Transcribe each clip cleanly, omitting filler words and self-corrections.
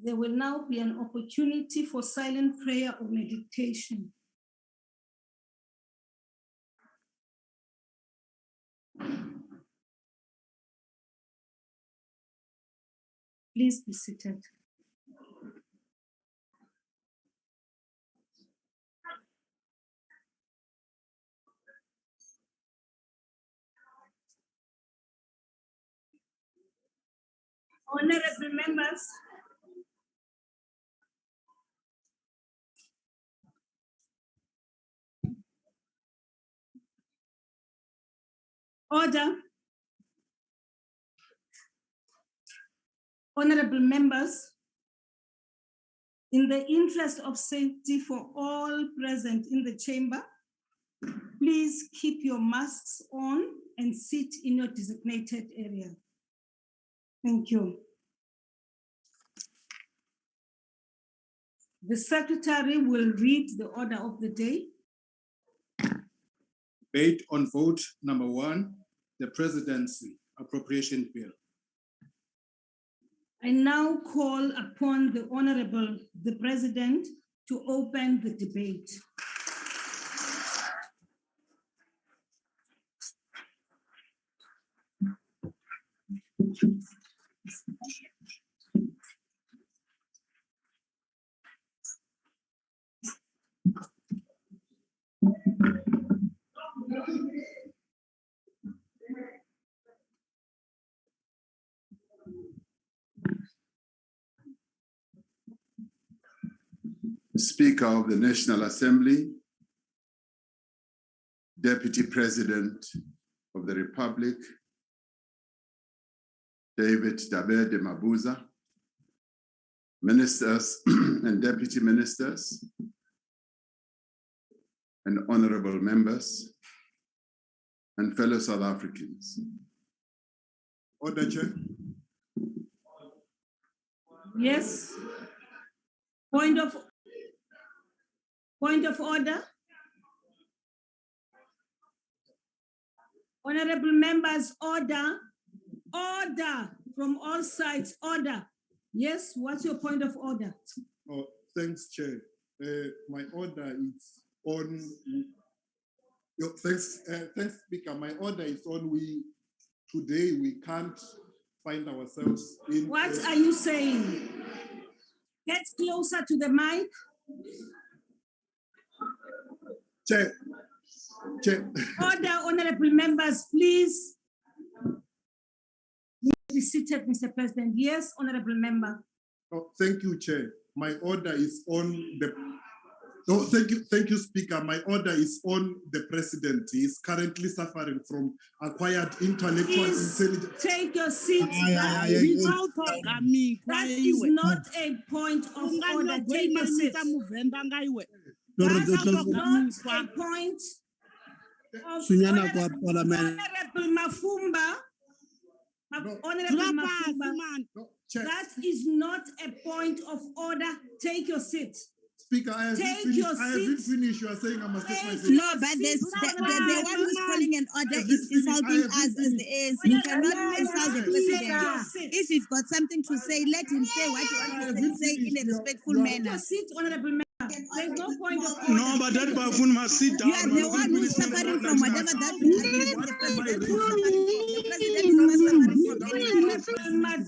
There will now be an opportunity for silent prayer or meditation. Please be seated. Honorable members, order. Honorable members, in the interest of safety for all present in the chamber, please keep your masks on and sit in your designated area. Thank you. The secretary will read the order of the day. Debate on vote number 1, the Presidency Appropriation Bill. I now call upon the Honorable, the President, to open the debate. Speaker of the National Assembly, Deputy President of the Republic, David Dabe de Mabuza, Ministers and Deputy Ministers, and honorable members, and fellow South Africans. Order, Chair. Yes. Point of order. Honorable members, order. Order from all sides, order. Yes, what's your point of order? Oh, thanks, Chair. My order is on. Thanks, Speaker. My order is on. Today we can't find ourselves in. What are you saying? Get closer to the mic. Chair. Order, honorable members, please. Be seated, Mr. President. Yes, honorable member. Oh, thank you, Chair. My order is on the. Oh, thank you, Speaker. My order is on the President. He is currently suffering from acquired intellectual intelligence. Take your seat. That is not a point of order. Take your seat. That is not a point of Honorable Mafumba. Honorable Mafumba. That is not a point of order. Take your seat. Speaker, I haven't finished. You are saying I must take my seat. No, but the one who's calling an order is insulting us as the ANC. You cannot insult the president. If he's got something to say, let him say what he wants to say in a respectful manner. Sit, honorable member. There's no point of order. No, but that buffoon must sit down. You are the one who's suffering from whatever that the president is suffering from. The president is not suffering from anything.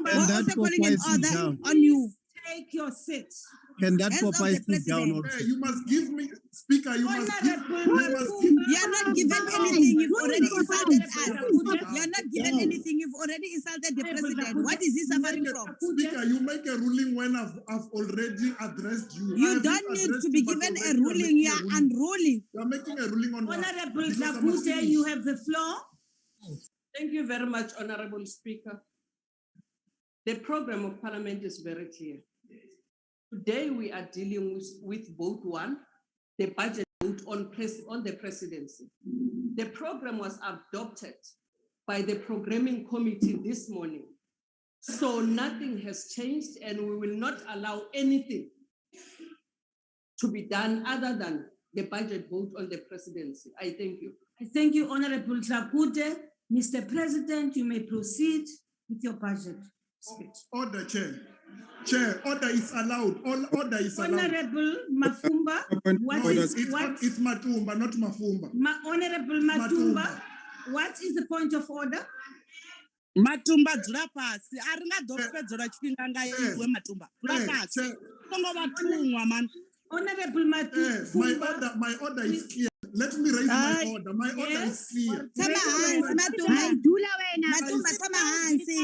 We're also calling an order on you. Take your seat. Can that Popeye sit down? You must give me, Speaker, you must give. You are not given anything, you've already insulted us. You are not given anything, you've already insulted the president. What is he suffering from? Speaker, you make a ruling when I've already addressed you. You don't need to be given a ruling, you are unruly. You are making a ruling on Honorable Zakute, you have the floor. Thank you very much, Honorable Speaker. The program of Parliament is very clear. Today we are dealing with vote 1, the budget vote on the presidency. The program was adopted by the programming committee this morning. So nothing has changed and we will not allow anything to be done other than the budget vote on the presidency. I thank you. I thank you, Honorable Zakute. Mr. President, you may proceed with your budget speech. Order, Chair. Chair, order is allowed. All order is allowed. Honorable Mafumba, what Order. is what? It's Matumba, not Mafumba. Honorable Matumba, what is the point of order? Matumba dzula pasi ari nga ḓo fhedzela tshifhinga nga iwe Matumba dzula pasi Chair, songo vhathunwa man. Honorable Matumba, my order is clear. Let me raise my order. My order is yes. clear. Tshama hansi Matumba. Matumba tshama hansi.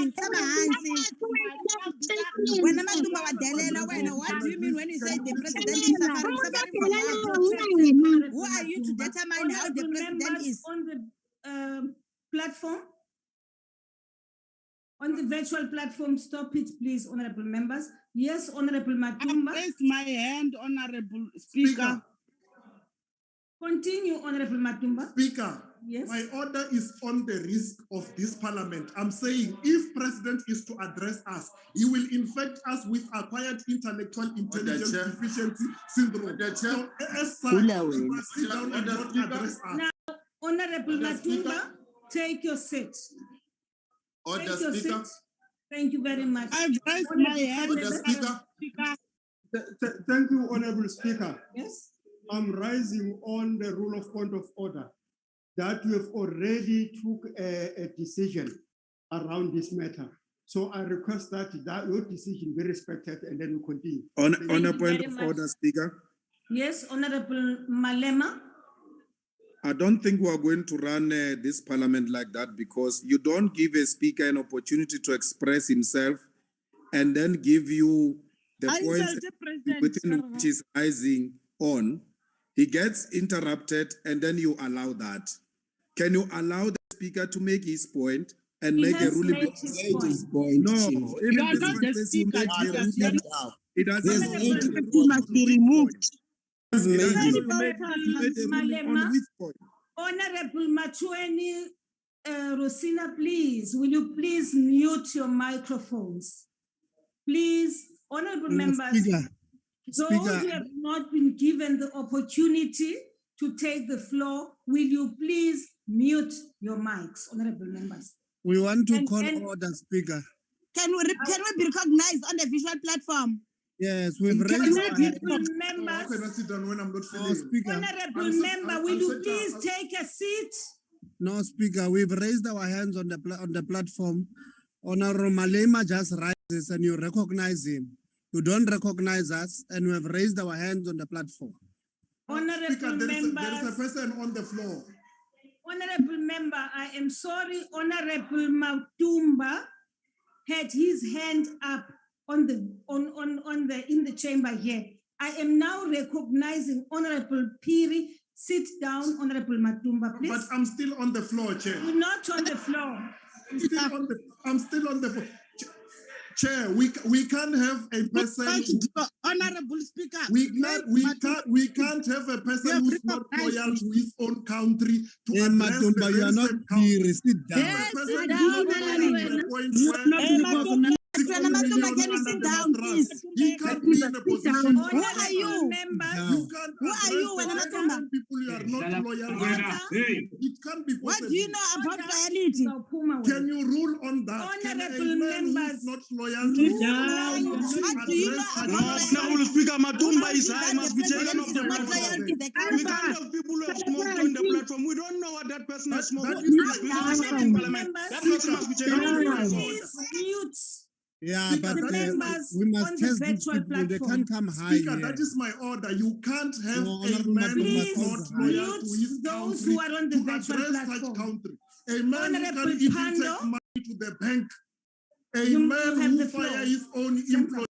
Wena Matumba wa delela wena. What do you mean when you say the president is suffering from what? Who are you to determine how the president is? On the platform, on the virtual platform, stop it, please, honorable members. Yes, Honorable I Matumba. raised my hand, Honorable Speaker. Continue, Honorable Matumba. Speaker, Yes. my order is on the risk of this parliament. I'm saying if president is to address us, he will infect us with acquired intellectual intelligence Chair. deficiency syndrome. Order, Chair. So as such, he must sit down and Order, not Speaker. address us. Now, Honorable Order, Matumba, Speaker. take your seat. Order, Take your Speaker. seat. Thank you very much. I've raised my hand, Order, Speaker. Thank you, Honorable Speaker. Yes. I'm rising on the rule of point of order that we have already took a decision around this matter. So I request that your decision be respected and then we continue. On you a point very of much. order, Speaker. Yes, Honorable Malema. I don't think we are going to run this parliament like that because you don't give a speaker an opportunity to express himself and then give you the points within which he's rising on. He gets interrupted and then you allow that. Can you allow the speaker to make his point and He make a has ruling? made his point. No, You even are the not the space you speaker, make the Speaker. ruling, it doesn't know He must be removed. It doesn't know Honorable you made a ruling on Malema. which point. Honorable Machueni Rosina, please, will you please mute your microphones? Please, honorable members, those who have not been given the opportunity to take the floor, will you please mute your mics, honorable members? We want to And- call and- order, Speaker. Can we be recognized on the visual platform? Yes, we've raised our hand. Honorable How can members, I sit down when I'm not No, feeling? Speaker. honorable I'm member, will you such a- please take a seat? No, Speaker. We've raised our hands on the platform. Honorable Malema just rises and you recognize him. You don't recognize us, and we have raised our hands on the platform. Honorable Speaker, there is a members, person on the floor. honorable member, I am sorry, Honorable Matumba had his hand up on the in the chamber here. I am now recognizing Honorable Piri. Sit down, Honorable Matumba, But please. I'm still on the floor, Chair. You're not on the floor. I'm still on the floor. Chair, we can't have a person. Honorable Speaker. We can't have a person who's not loyal to his own country to Hey, address Matumba, the you are very not same country. here. Sit down. Yes, A person sit who's down, not loyal to Honorable. the point You where are not Hey, recognized. Matumba, can you sit down, please? he can't be in a position. Who are you? Members, You can't Who are you, address the Matumba? same people you are not loyal to. It can't be What possible. do you know about reality? Can you rule on that? Can a Honorable man who's members, not loyal to his What do you know address such about people? Honorable Speaker, Matumba is that high, the must be taken president off is the not platform. loyal to the We country? can't have people who have smoked on the platform. We don't know what that person has smoked. That That is That person must be taken off the platform. please mute. Yeah, Speaker, but that is members we must on the test these virtual people. They platform. can't come high Speaker, here. that is my order. You can't have No, a Honorable man Matumba, who's Please not loyal to his mute those country who are on the to virtual address such platform. country. A man who Honorable can even Pando. take money to the bank. A You man have who the floor. fire his own Center. employees.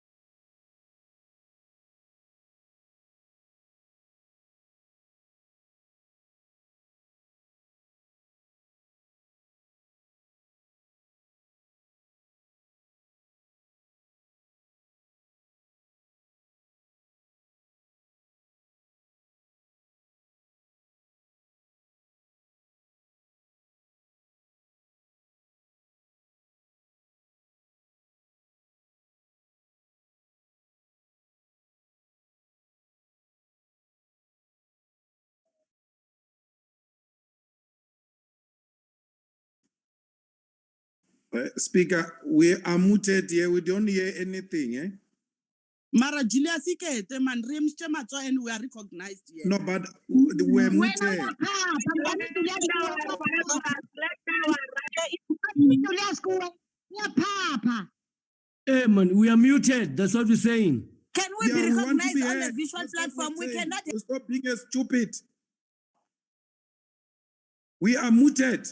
Speaker, we are muted here. We don't hear anything. Mara Julius Ikete, man, and we are recognized here. No, but we're muted. Hey man, we are muted. That's what we're saying. Can we Yeah, be we want to recognized be on heard. the visual That's what platform? we're We saying. cannot. Stop being stupid. We are muted.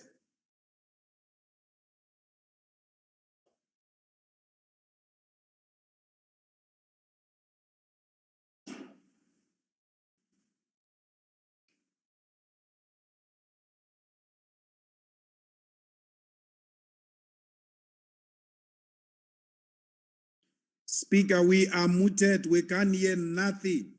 Speaker, we are muted. We can't hear nothing.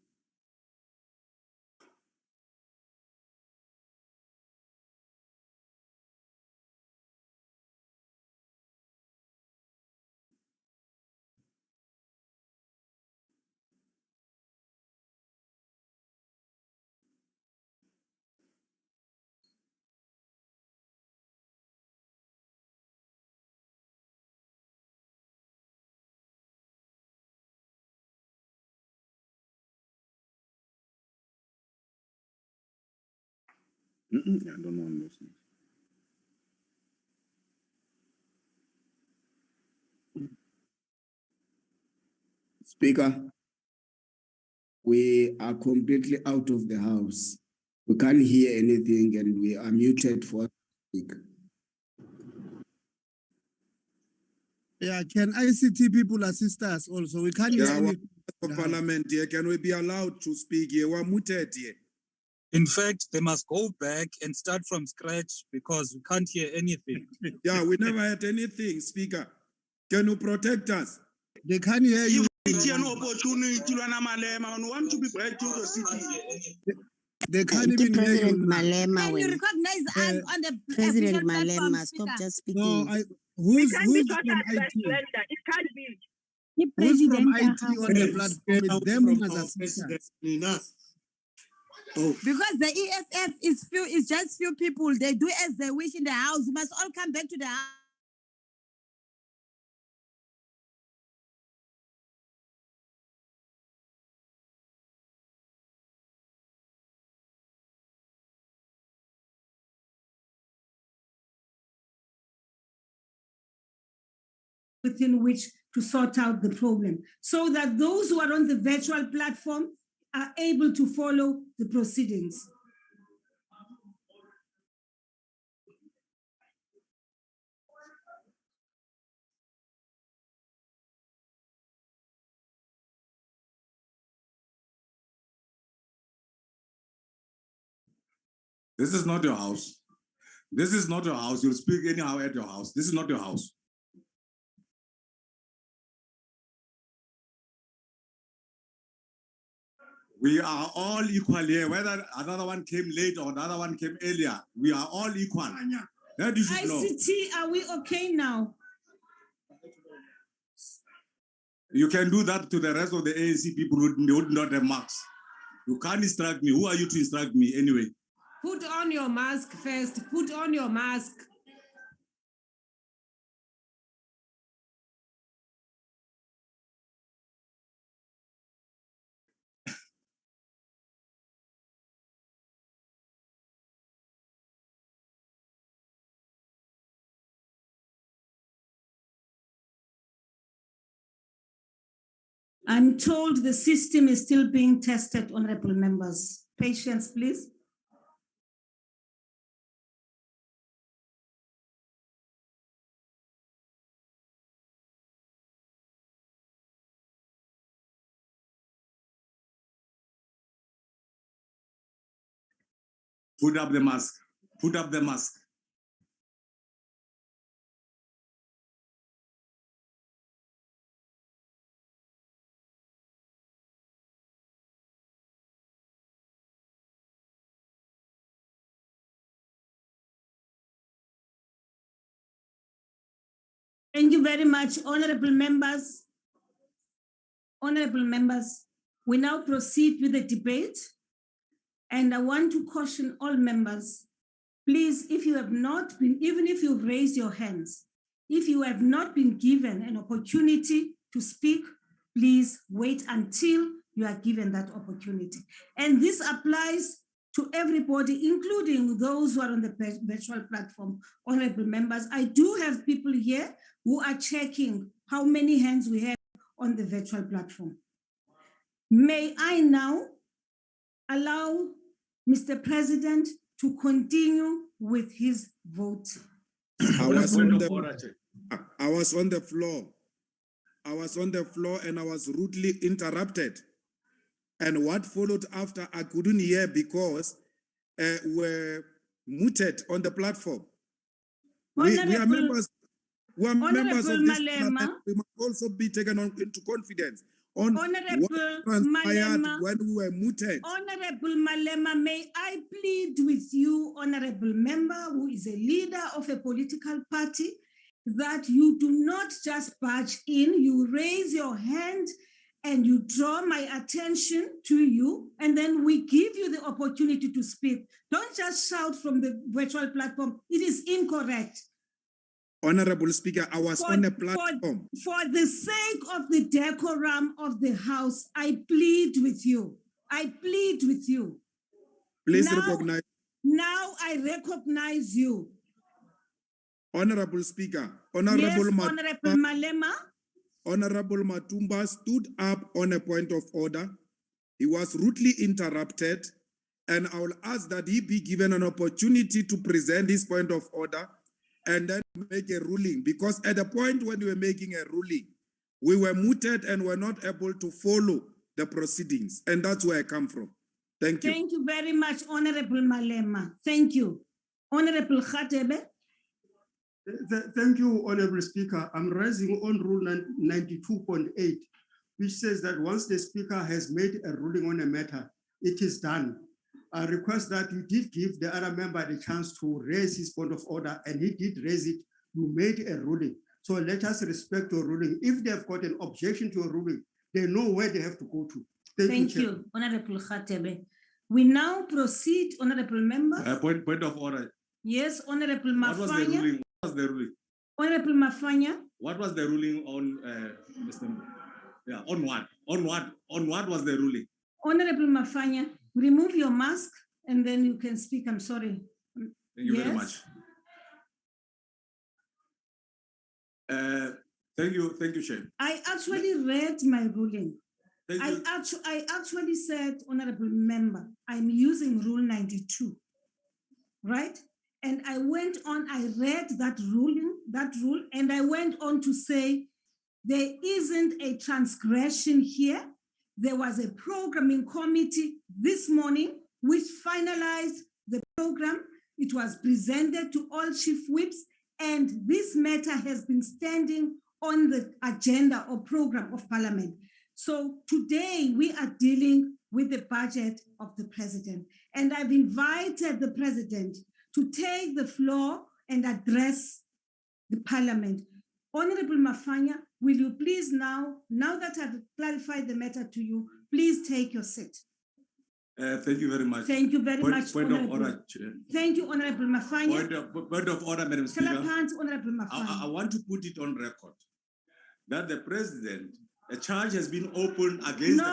I don't know. Speaker, we are completely out of the house. We can't hear anything and we are muted for speak. Yeah, can ICT people assist us also? We can't hear Yeah, anything. for Parliament here, can we be allowed to speak here? We're muted here. In fact, they must go back and start from scratch because we can't hear anything. Yeah, we never had anything, Speaker. Can you protect us? They can't hear you. It's an opportunity to want to be back to the city. They can't even hear you. Can you recognize us on the President visual platform, Malema, stop Speaker? just speaking. No, who's from IT? It can't be. Who's from IT on the platform? It's them who must assist us. Because the EFF is just few people. They do as they wish in the house. We must all come back to the house. Within which to sort out the problem, so that those who are on the virtual platform are able to follow the proceedings. This is not your house. This is not your house. You'll speak anyhow at your house. This is not your house. We are all equal here. Whether another one came late or another one came earlier, we are all equal. That you should know. ICT, are we okay now? You can do that to the rest of the ANC people who would not have marks. You can't instruct me. Who are you to instruct me anyway? Put on your mask first. Put on your mask. I'm told the system is still being tested, honorable members. Patience, please. Put up the mask. Put up the mask. Thank you very much, honorable members. Honorable members, we now proceed with the debate. And I want to caution all members, please, if you have not been, even if you've raised your hands, if you have not been given an opportunity to speak, please wait until you are given that opportunity. And this applies to everybody, including those who are on the virtual platform, honorable members. I do have people here who are checking how many hands we have on the virtual platform. May I now allow Mr. President to continue with his vote. I was on the floor. I was on the floor and I was rudely interrupted. And what followed after, I couldn't hear because we're muted on the platform. We are members. We are members of this parliament. We must also be taken into confidence on what transpired when we were muted. Honorable Malema, may I plead with you, honorable member, who is a leader of a political party, that you do not just barge in, you raise your hand and you draw my attention to you, and then we give you the opportunity to speak. Don't just shout from the virtual platform. It is incorrect. Honorable Speaker, I was on a platform. For the sake of the decorum of the House, I plead with you. I plead with you. Please recognize. Now I recognize you. Honorable Speaker, Honorable Malema. Honorable Matumba stood up on a point of order. He was rudely interrupted, and I will ask that he be given an opportunity to present his point of order and then make a ruling, because at the point when we were making a ruling, we were muted and were not able to follow the proceedings, and that's where I come from. Thank you. Thank you very much, Honorable Malema. Thank you. Honorable Khatebe. Thank you, Honorable Speaker. I'm raising on Rule 92.8, which says that once the Speaker has made a ruling on a matter, it is done. I request that you did give the other member the chance to raise his point of order, and he did raise it. You made a ruling. So let us respect your ruling. If they've got an objection to a ruling, they know where they have to go to. Thank you, Honorable Khatebe. We now proceed, Honorable Member. Point of order. Yes, Honorable Mafanya. What was the ruling? What was the ruling? Honorable Mafanya. What was the ruling on Mr. Yeah, on what? On what? On what was the ruling? Honorable Mafanya, remove your mask and then you can speak. I'm sorry. Thank you very much. Thank you, Chair. I actually read my ruling. I actually said, Honorable Member, I'm using Rule 92, right? And I went on, I read that rule, and I went on to say, there isn't a transgression here. There was a programming committee this morning which finalized the program. It was presented to all chief whips, and this matter has been standing on the agenda or program of Parliament. So today we are dealing with the budget of the President, and I've invited the President to take the floor and address the Parliament. Honorable Mafanya, will you please now that I've clarified the matter to you, please take your seat. Thank you very much. Thank you very much. Point of order, Chair. Thank you, Honorable Mafanya. Point of order, Madam Speaker. Honorable Mafanya. I want to put it on record that the President, a charge has been opened against the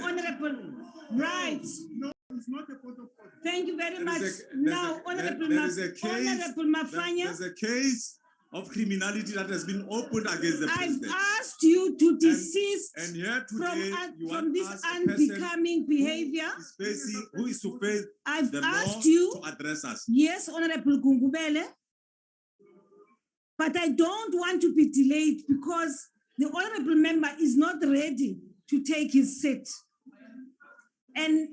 President. Honorable, right. No, it's not a point of order. Thank you very much. Now, Honorable Mafanya. There's a case of criminality that has been opened against the President. I've asked you to desist and here today, from this unbecoming behavior. Who is to face I've the asked law you to address us. Yes, Honorable Gungubele, but I don't want to be delayed because the Honorable Member is not ready to take his seat. And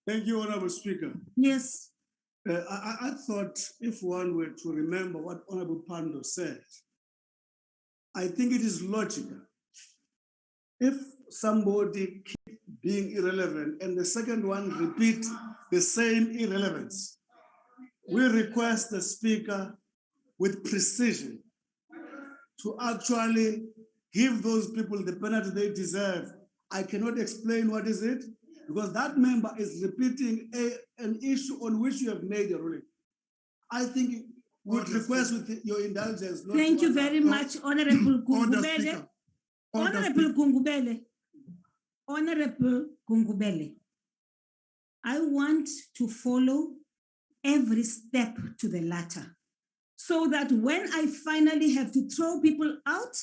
thank you, Honorable Speaker. Yes. I thought if one were to remember what Honorable Pando said, I think it is logical. If somebody keeps being irrelevant and the second one repeats the same irrelevance, we request the Speaker with precision to actually give those people the penalty they deserve. I cannot explain what is it, because that member is repeating an issue on which you have made a ruling. I think we would request with your indulgence. Thank you very much, Honorable Gungubele. Honorable Gungubele, I want to follow every step to the latter, so that when I finally have to throw people out,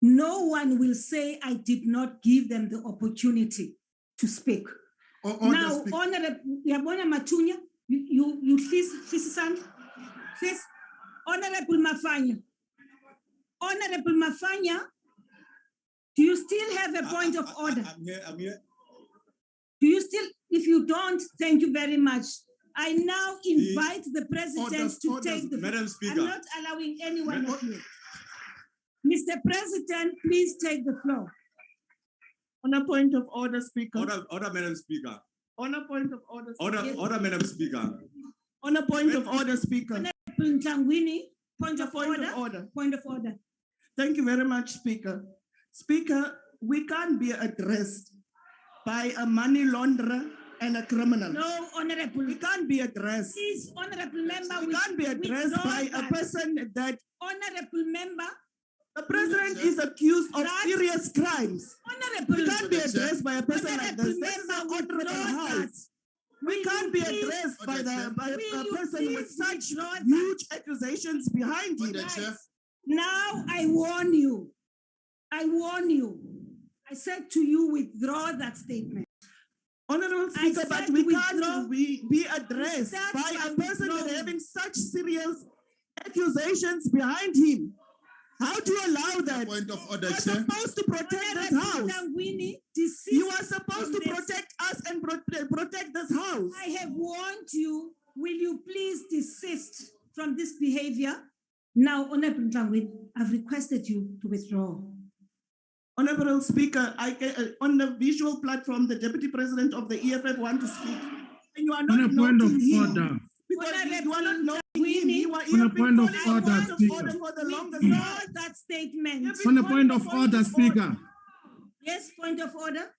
no one will say I did not give them the opportunity to speak. Now, Honorable Yabona Matunya, you please, please, Honorable Mafanya. Honorable Mafanya, do you still have a point of order? I'm here. Do you still, if you don't, thank you very much. I now invite the president to take the Madam Speaker. I'm not allowing anyone of you. Mr. President, please take the floor. On a point of order, Speaker. Order, Madam Speaker. On a point of order, Speaker. Order, Madam Speaker. On a point of order, Speaker. Point of order. Point of order. Thank you very much, Speaker. Speaker, we can't be addressed by a money launderer and a criminal. No, Honorable. We can't be addressed. Please, Honorable Member. We can't be addressed by a person that... Honorable Member. The president is accused of serious crimes. Honorable. We can't be addressed by a person like this. This is an honorable house. We can't be addressed by a person with such huge accusations behind him. Now I warn you. I warn you. I said to you, withdraw that statement. Honorable Speaker, but we can't be addressed by a person that having such serious accusations behind him. How do you allow that? Point of order, you are supposed to protect this house. You are supposed to protect us and protect this house. I have warned you. Will you please desist from this behavior? Now, Honorable Ntangwini, I've requested you to withdraw. Honorable Speaker, on the visual platform, the Deputy President of the EFF want to speak. And you are not on a point of order. Because you are not knowing him. You are on a point of order, Speaker. For the longest withdraw that statement. On a point of order, Speaker. Yes, point of order.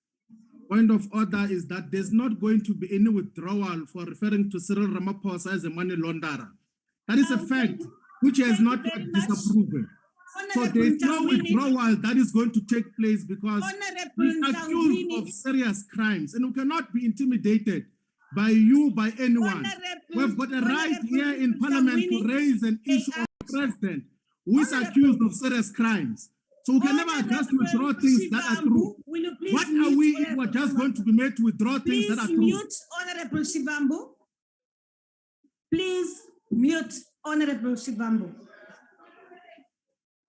Point of order is that there's not going to be any withdrawal for referring to Cyril Ramaphosa as a money launderer. That is a fact which has not got disapproval. So there is no withdrawal that is going to take place because he's accused of serious crimes and we cannot be intimidated by you, by anyone. We've got a right here in Parliament to raise an issue of the president who is accused of serious crimes. So we can never just withdraw things that are true. What are we if we're just going to be made to withdraw things that are true? Please mute Honorable Shivambu. Please mute Honorable Shivambu.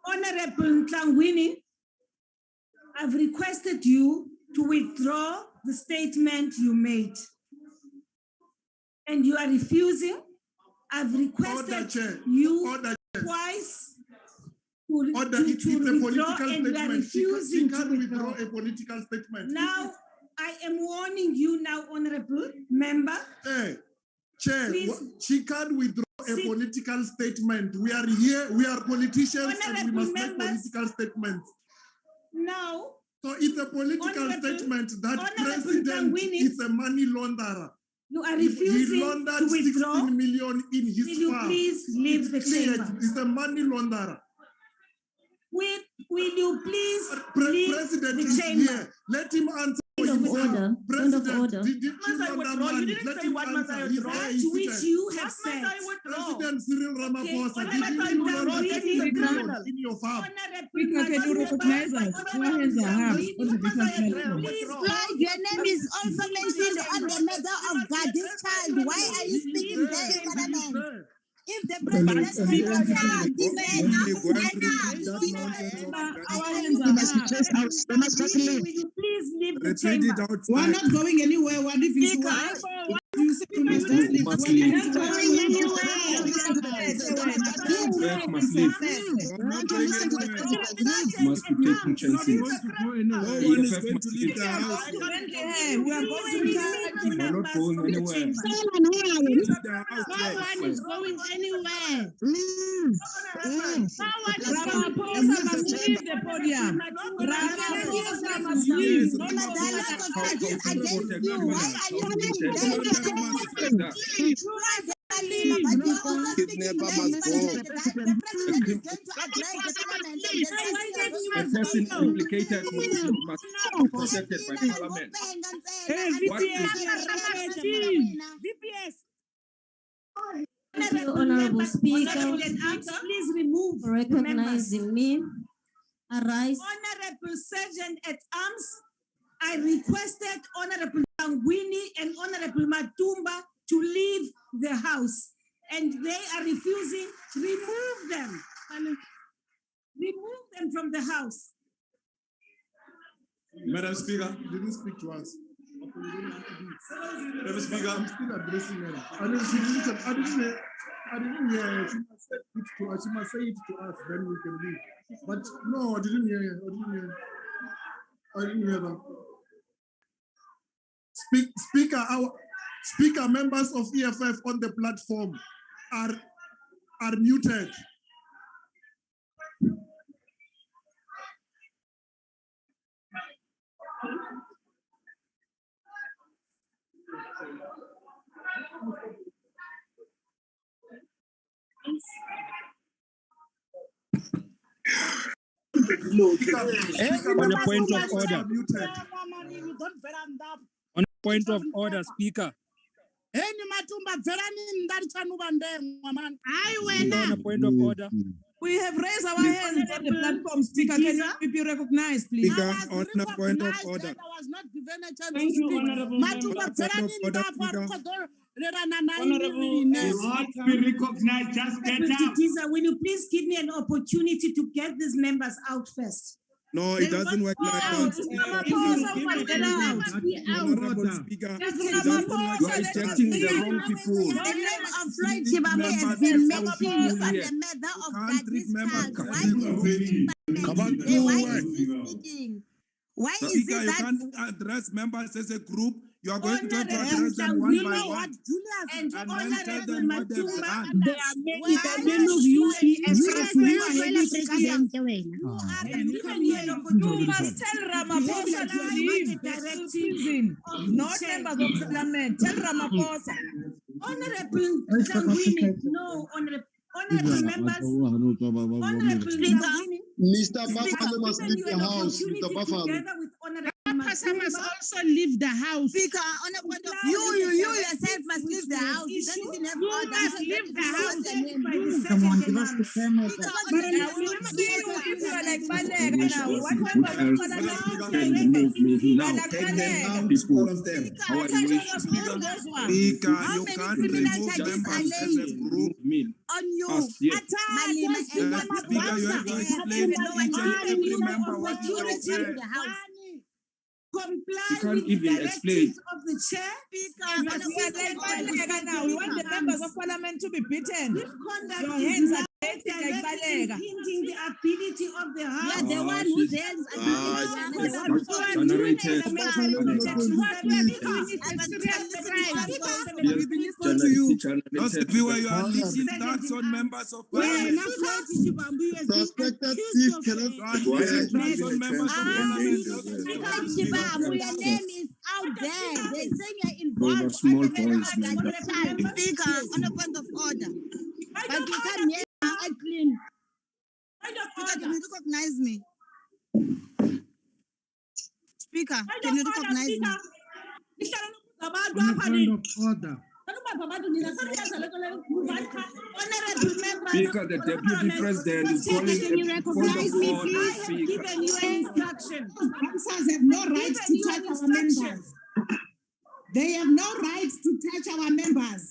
Honorable Ntangwini, I've requested you to withdraw the statement you made. And you are refusing. I've requested you twice to withdraw, and you are refusing to withdraw a political statement. Now, I am warning you now, Honorable Member. Chair, she can't withdraw a political statement. We are here, we are politicians, and we must make political statements. Now, so it's a political statement that president is a money launderer. You are refusing to withdraw. 16 million in his Will you farm. please leave the chamber? It's a money launderer. Will you please leave President the is chamber? here. Let him answer. Point of order. President, Point of order. Did you didn't say what must I withdraw. That which you have said. President Cyril Ramaphosa, did you withdraw in your farm? Speaker, can you recognize us? Two hands are up on the different platform. Please flag, your name is also mentioned on the mother of God, this child. Why are you speaking there in Parliament? If the president speaks, please leave the chamber. We're not going anywhere. What if you must be taking chances. No one is going to leave the house. We are not going anywhere. No one is going anywhere. Please. Ramaphosa must leave the podium. Ramaphosa must leave. Against you. Why are you Malima, but you're also speaking Kidnapper very must go. passionate. The president is going to address the parliament. And the A person implicated must be protected by parliament. VPS. Thank you, Honorable Speaker, Please remove the members. recognizing me. Arise. Honorable Sergeant at Arms, I requested Honorable Tangwini and Honorable Matumba to leave the house, and they are refusing. Remove them. Remove them from the house. Madam Speaker, you didn't speak to us. Madam Speaker, I'm still addressing her. I didn't hear her. She must say it to us. She must say it to us, then we can leave. But no, I didn't hear her. I didn't hear that. Speaker, members of EFF on the platform are muted. On a point of order. On a point of order, Speaker. On a point of order. We have raised our hands on the platform, Speaker. Can you be recognized, please? Speaker, on a point of order. I was not given a chance Thank to you, speak. Honorable Honorable, be recognized, just get out. Will you please give me an opportunity to get these members out first? No, it doesn't work like that. Honorable Speaker, it doesn't work You are rejecting the wrong people. The name of Floyd Chibambe has been mentioned on the matter of Why is he speaking? Why is Speaker, it you that can't address members as a group. You are going to have to address them one by one. And then tell them what they've done. There are many of you You must tell Ramaphosa to leave the citizen, not members of parliament. Tell Ramaphosa. Honorable Tangwini, no, honorable members, honorable Tangwini, Mr. Buffalo must leave the house. Mr. Buffalo. Ramaphosa must also leave the house. Speaker, on a point of you yourself must leave the house. You don't even have order. Must leave the house. Come on, give us the permit. If you are like Baleka now, what Who else can remove me now? Take them out, People. all of them. How I wish. Speaker, you can't remove members as a group. On you. Us, yes. Malima and Speaker, you have to explain to each and every member what you have said. comply You can't with the even directives explain. of the chair. We want the members of parliament to be beaten. This conduct Your is hands are now dirty like directly Baleka. impinging the ability of the You house. are the one whose hands are Those people you are leaking tax on members of parliament. Suspected thief cannot Tax on members of parliament. Your name is out there. They say you're Those involved. are small toys, man. Speaker, on a point of order. But you can't hear me clean. Speaker, can you recognize me? Speaker, can you recognize me? On a point of order. Speaker, the deputy president is calling Can you a point recognize of me, order, please? Speaker. Given you instructions. Sponsors have no right to touch our members. They have no right to touch our members.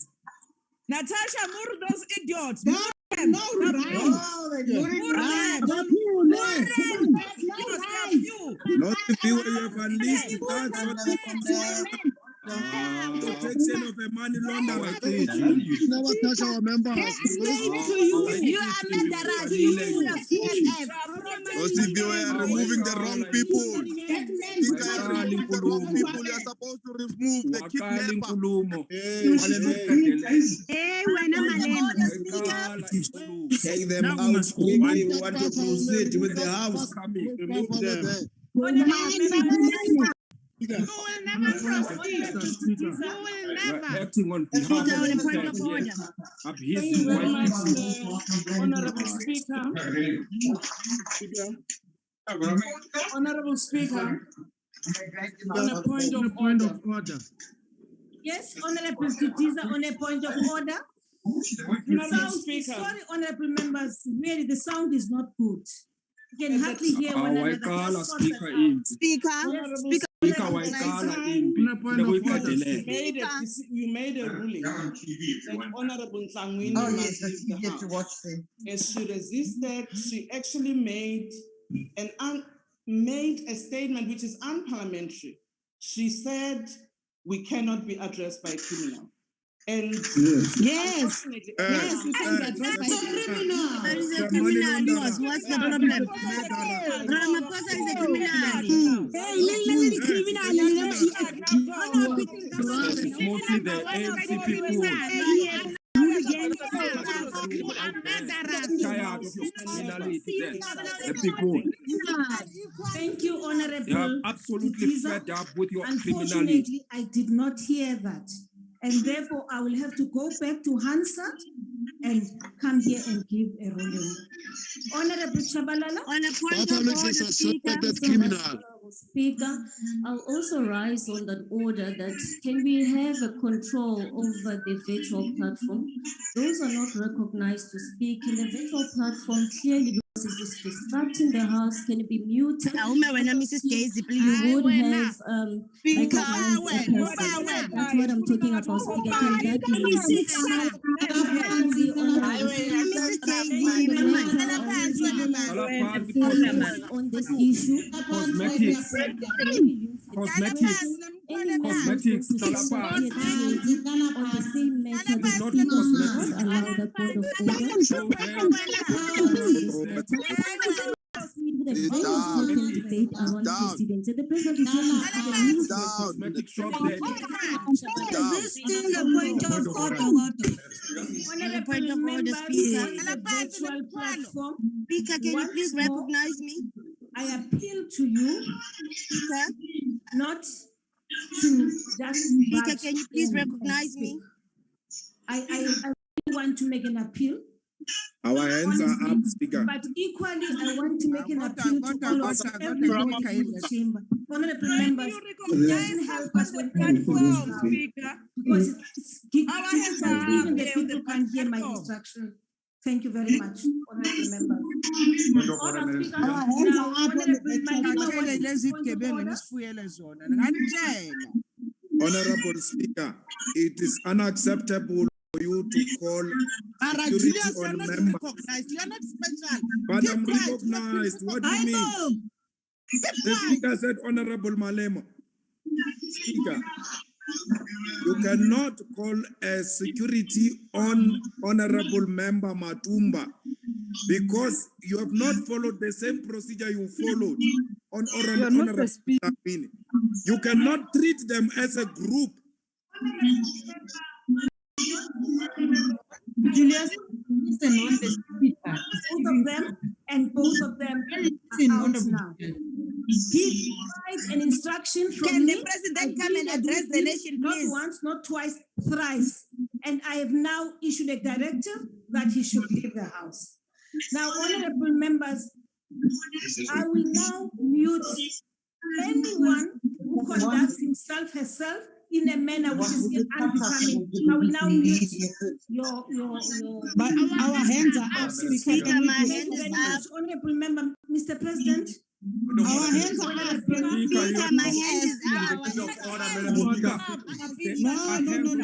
Natasha, move those idiots. No right. Not the people you have unleashed tax on protection of a money launderer. never touch our members. You are murderers. You are CFF. You are removing the wrong people. Speaker, you are removing the wrong people. You are supposed to remove the kidnapper. Take them out quickly. We want to proceed with the house. Remove them. You will never proceed. You will never. Acting on behalf of the point of order. Up his Thank you very much, wife. Honorable Speaker. Honorable Speaker, on a point of order. Yes, Honorable Titiza, on a point of order. The sound, sorry, honorable members, really the sound is not good. You can hardly hear one another. Just sort it out. Speaker, you made a ruling that Honorable Tlangwini must leave the house. As she resisted, she actually made a statement which is unparliamentary. She said, "We cannot be addressed by a criminal." And yes, we can be addressed by a criminal. There is a criminal. What's the problem? Ramaphosa is a criminal. Hey, little criminal. It's mostly the ANC people. Tired of your criminality, the people. Thank you, Honorable. They are absolutely fed up with your criminality. Unfortunately, I did not hear that. And therefore, I will have to go back to Hansard and come here and give a ruling. Honorable Chabalala. On a point of order, Speaker, I'll also rise on that order that can we have a control over the virtual platform? Those are not recognized to speak in the virtual platform clearly because it is distracting the House. Can it be muted? You would have recognized a person. That's what I'm talking about, Speaker. Can that be on this issue? Cosmetics, on the same matter, the Speaker must allow the point of order. Debate around precedence. And the president is cosmetic shop there. This is a point of order. Point of order, Speaker. Virtual platform. Speaker, can you please recognize me? I appeal to you, Speaker, not to just. Speaker, can you please recognize me? I really want to make an appeal. Our hands are up, Speaker. But equally, I want to make an appeal to all of everybody in the chamber. Honorable members, can help us when Speaker, because it's even the people can't hear my instruction. Thank you very much, honorable members. Honorable Speaker, it is unacceptable for you to call security on members. You are not special. But I'm recognized. What do you mean? The Speaker said, Honorable Malema. Speaker, you cannot call a security on Honorable Member Matumba because you have not followed the same procedure you folled on Honorable Tlangwini. You cannot treat them as a group. Julius, listen on the speaker. Both of them out now. He provides an instruction from Can me. the president come and address the nation, please? Not once, not twice, thrice. And I have now issued a directive that he should leave the house. Now, honorable members, I will now mute anyone who conducts himself, herself, in a manner which is unbecoming. I will now mute your. But our hands are up. Speaker, my hand is up. Honorable member, Mr. President. Our hands are up. Speaker, my hand is up. No. Point of order, Speaker. Honorable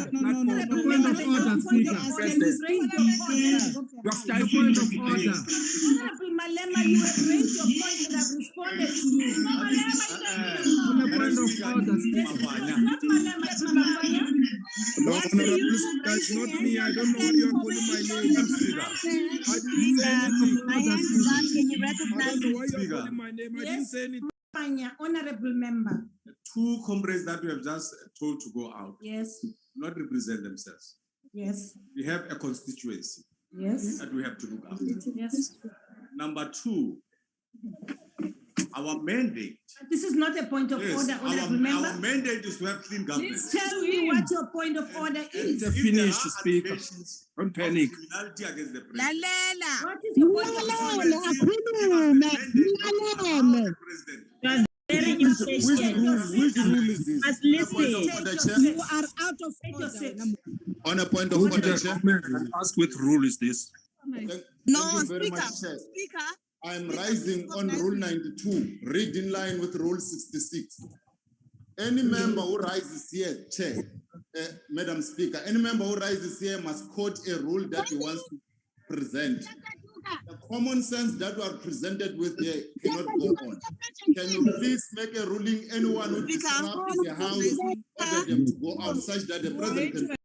Malema, you have raised your point and I've responded to you. Point of order, Speaker. No, Honorable Speaker, it's not me. I don't know why you are calling my name. I didn't say anything. My hand is up. Can you I recognize don't know why me? you are calling my name. I didn't say anything. Honorable member. Two comrades that we have just told to go out. Yes. Not represent themselves. Yes. We have a constituency. Yes. That we have to look after. Yes. Number two, Our mandate. This is not a point of Yes, order, our honorable member. mandate is to have clean government. Please tell me what your point of order is. If Finish, there are Speaker. allegations Don't of panic. criminality against the president, Lalela. What is your point of order? Very impatient. Which rule is this? Must listen. You are out of order. On a point of Go to order, the Chair. comment and ask which rule is this. No, Thank you very Speaker. much, Chair. Speaker. I am rising on Rule 92, read in line with Rule 66. Any member who rises here, Chair, Madam Speaker, any member who rises here must quote a rule that he wants to present. The common sense that we are presented with here cannot go on. Can you please make a ruling anyone who disrupts the house, order them to go out such that the president can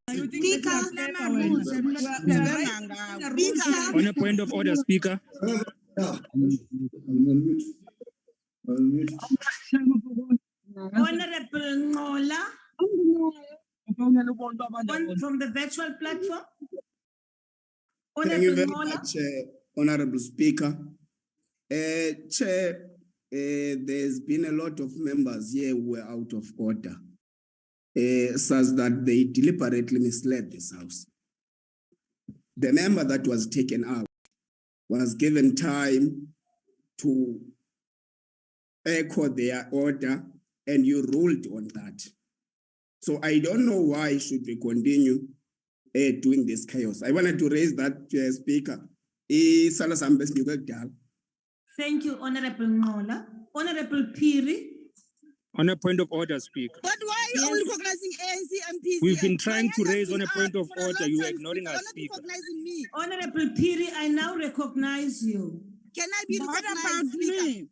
On a point of order, Speaker. Honorable Ngola from the virtual platform. Thank you very Honorable Ngola. much, Honorable Speaker. Chair, there's been a lot of members here who were out of order, such that they deliberately misled this House. The member that was taken out was given time to echo their order, and you ruled on that. So I don't know why should we continue doing this chaos. I wanted to raise that, Speaker. Thank you, Honorable Ngola. Honorable Piri. On a point of order, Speaker. But why are you only recognizing ANC MPs? We've been trying to raise on a point of order. You are ignoring us, Speaker. Me. Honorable Piri, I now recognize you. Can I be What recognized, about Speaker? me?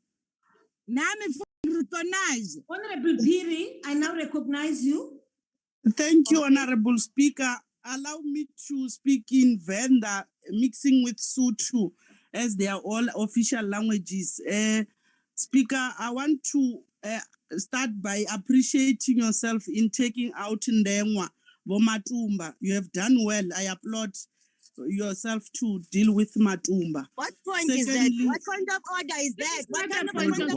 Nami recognize. Honorable Piri, I now recognize you. Thank you, Honorable Speaker. Allow me to speak in Venda, mixing with Sotho, as they are all official languages. Speaker, I want to start by appreciating yourself in taking out Ndengwa, Matumba. You have done well. I applaud yourself to deal with Matumba. What point is that? What kind of order is that? What kind of point of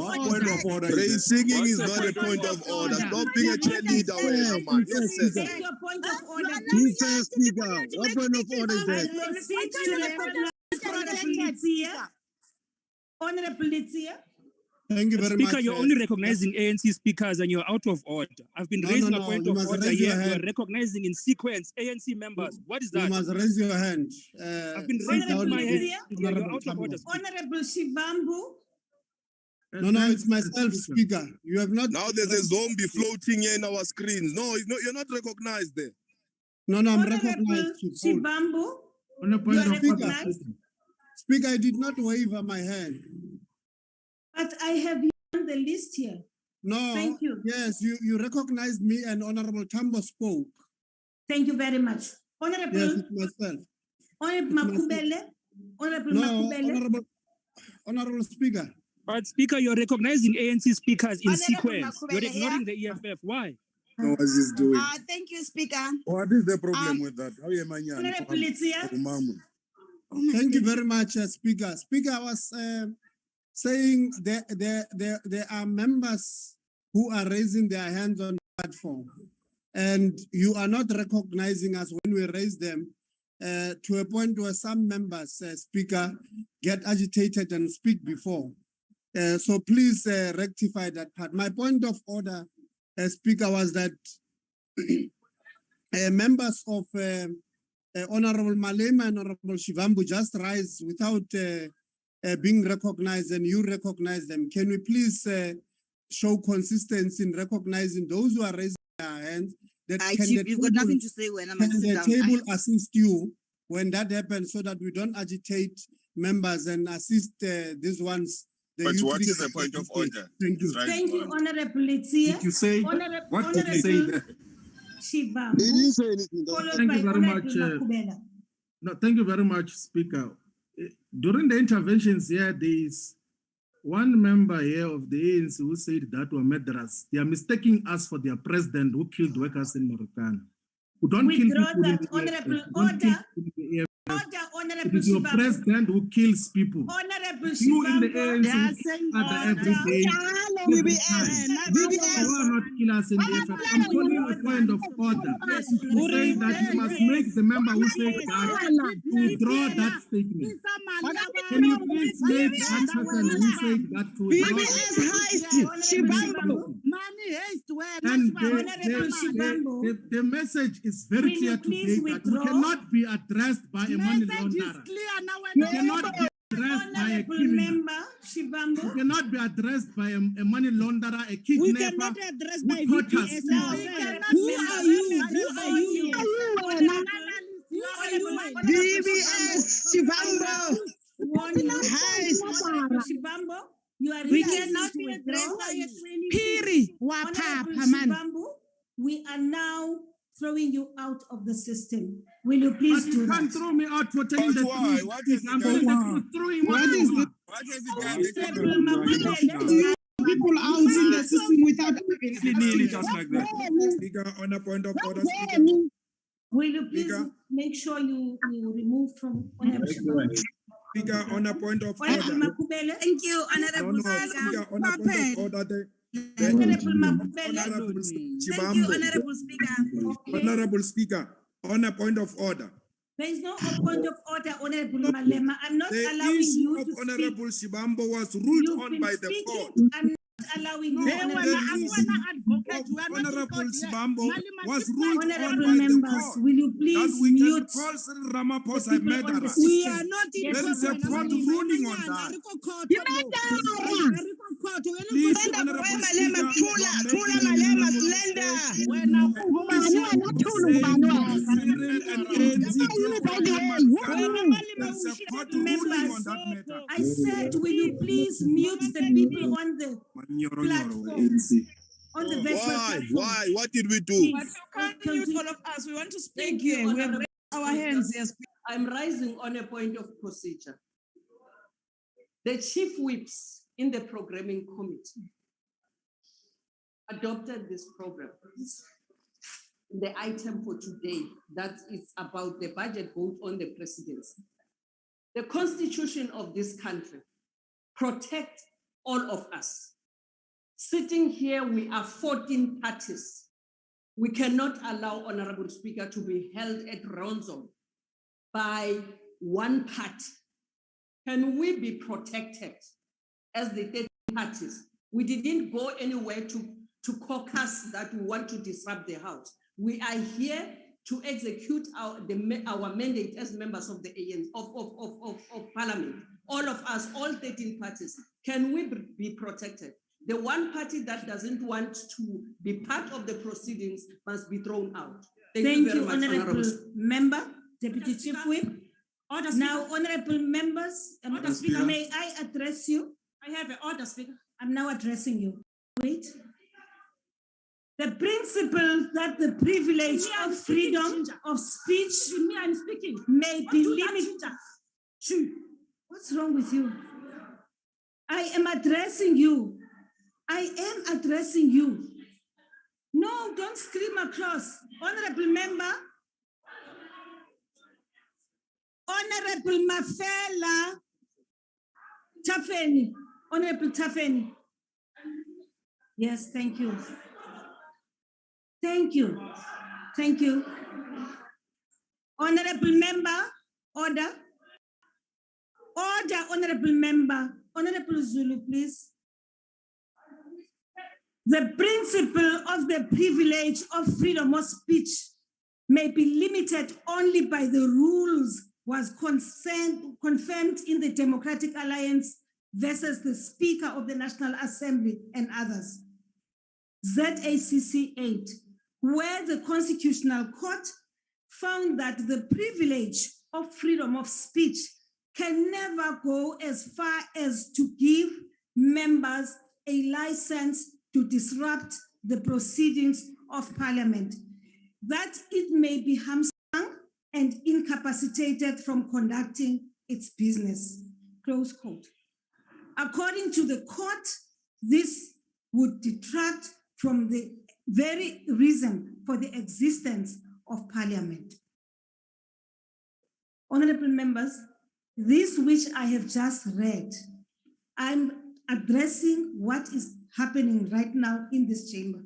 order is that? Singing is not a point of order. Stop being a cheerleader over here, man. Yes, sir. Take your point of order. Mr. Speaker, what point of order is I that? proceed to recognize Honorable Litia. Thank you very Speaker, much. you're only recognizing ANC speakers and you're out of order. I've been raising a point of order here. You're recognizing in sequence ANC members. What is that? You must raise your hand. I've been raising my hand. You're out of order. Honorable Shivambu. No, it's myself, Speaker. You have not. Now there's a zombie floating here in our screens. No, you're not recognized there. No, I'm recognized. Shivambu. On a point You are of order. recognized. Speaker, I did not waver my hand. But I have you on the list here. No. Thank you. Yes, you recognized me and Honorable Tambo spoke. Thank you very much. Honorable. Yes, it's myself. Honorable Makubele. Honorable No, Makubele. Honorable Speaker. But Speaker, you're recognizing ANC speakers in sequence. You're ignoring the EFF. Why? No, what is doing? Thank you, Speaker. What is the problem with that? How am I Honorable Litia. Thank you very much, Speaker. Speaker, I was saying there are members who are raising their hands on the platform, and you are not recognizing us when we raise them to a point where some members, Speaker, get agitated and speak before. So please rectify that part. My point of order, Speaker, was that members of Honorable Malema and Honorable Shivambu just rise without being recognized, and you recognize them. Can we please show consistency in recognizing those who are raising their hands? That Chief, you've got nothing to say when I'm can sit the down. table assist you when that happens, so that we don't agitate members and assist these ones? But what is the point of order? Thank you. Thank you, Honorable Litia. Did you say? What did you say there? Shivambu. He didn't say anything. Thank you very much. Makubele. No, thank you very much, Speaker. During the interventions here, there is one member here of the ANC who said that were murderers. They are mistaking us for their president who killed workers in Moroccan. We don't kill Withdraw people in that, the Honorable AFF. We don't kill Order. people in the AFF. Order, It Honorable is your Shibambo. president who kills people. Honorable You in the Shibambo. ANC They are who saying kill other order. every day. Every time. VBS. You are not killers in the AFF. I'm calling you a point of order. Yes, To say that you must make the member who said that to withdraw that statement. Can you please make that person who said that to withdraw that VBS statement? heist. Shibambo. And Honorable Shibambo. the message is very Will clear you today please that we withdraw? cannot be addressed by a money launderer. We cannot be addressed by a Honorable criminal. member Shibambo. We cannot be addressed by a money launderer, a kidnapper. We cannot address by who tortures VBS people. ourselves. Who are you? Who are you? VBS Shibambo. Shibambo, you are We refusing cannot to be withdraw. addressed by a Piri. Honorable Wapapa man. Shibambo, we are now throwing you out of the system. Will you please But do you that? can't throw me out for telling But the why? truth. What is the I'm guy? telling the truth. Throw him What out. is the What is the guy? Honorable Mabulele, People out in the system without Nearly just like that. Speaker, on a point of order, Speaker. will you please Speaker. make sure you remove from Honorable Shibambo? Speaker, on a point of Honorable order. Makubele? Thank you, No, Honorable no, Speaker. Speaker, on a point of order. Honorable Makubele? Honorable Thank you, Chibambo. Honorable Speaker. Okay. Honorable Speaker, on a point of order. There is no point of order, Honorable Malema. I'm not The allowing issue you of to speak. Honorable Shibambo was ruled You've on been by the speaking. court. I'm not allowing you, The Honorable issue advocate. We are of not in Honorable court yet. Shibambo was ruled on Honorable by the members, court. will you That please we can mute call Cyril the Ramaphosa a people on the murderer. system? We are not in Yes, There is a sir. court ruling on that. Please, Honorable Speaker, Tula Malema slender. Cyril and ANC there's a court ruling on that matter. I said, will you please mute the people on the platform, on the virtual platform? Why? What did we do? But you can't mute all of us. We want to speak here. We have our hands here. I'm rising on a point of procedure. The chief whips in the programming committee adopted this program. The item for today that is about the budget vote on the presidency. The constitution of this country protects all of us. Sitting here, we are 14 parties. We cannot allow, Honorable Speaker, to be held at ransom by one party. Can we be protected as the 13 parties? We didn't go anywhere to caucus that we want to disrupt the House. We are here to execute our mandate as members of the ANC, of Parliament. All of us, all 13 parties, can we be protected? The one party that doesn't want to be part of the proceedings must be thrown out. Thank you very much, Honorable Member, Deputy Chief Whip. Now, Honorable Members, may I address you? I have an order, Speaker. I'm now addressing you. Wait. The principle that the privilege of freedom of speech may be limited. What's wrong with you? I am addressing you. I am addressing you. No, don't scream across. Honorable Member. Honorable Mafela Tafeni. Honorable Tafeni. Yes, thank you. Thank you. Thank you. Honorable Member, order. Order, Honorable Member. Honorable Zulu, please. The principle of the privilege of freedom of speech may be limited only by the rules was confirmed in the Democratic Alliance versus the Speaker of the National Assembly and others. ZACC 8, where the Constitutional Court found that the privilege of freedom of speech can never go as far as to give members a license to disrupt the proceedings of Parliament, that it may be hamstrung and incapacitated from conducting its business, close quote. According to the court, this would detract from the very reason for the existence of Parliament. Honorable members, this which I have just read, I'm addressing what is happening right now in this chamber.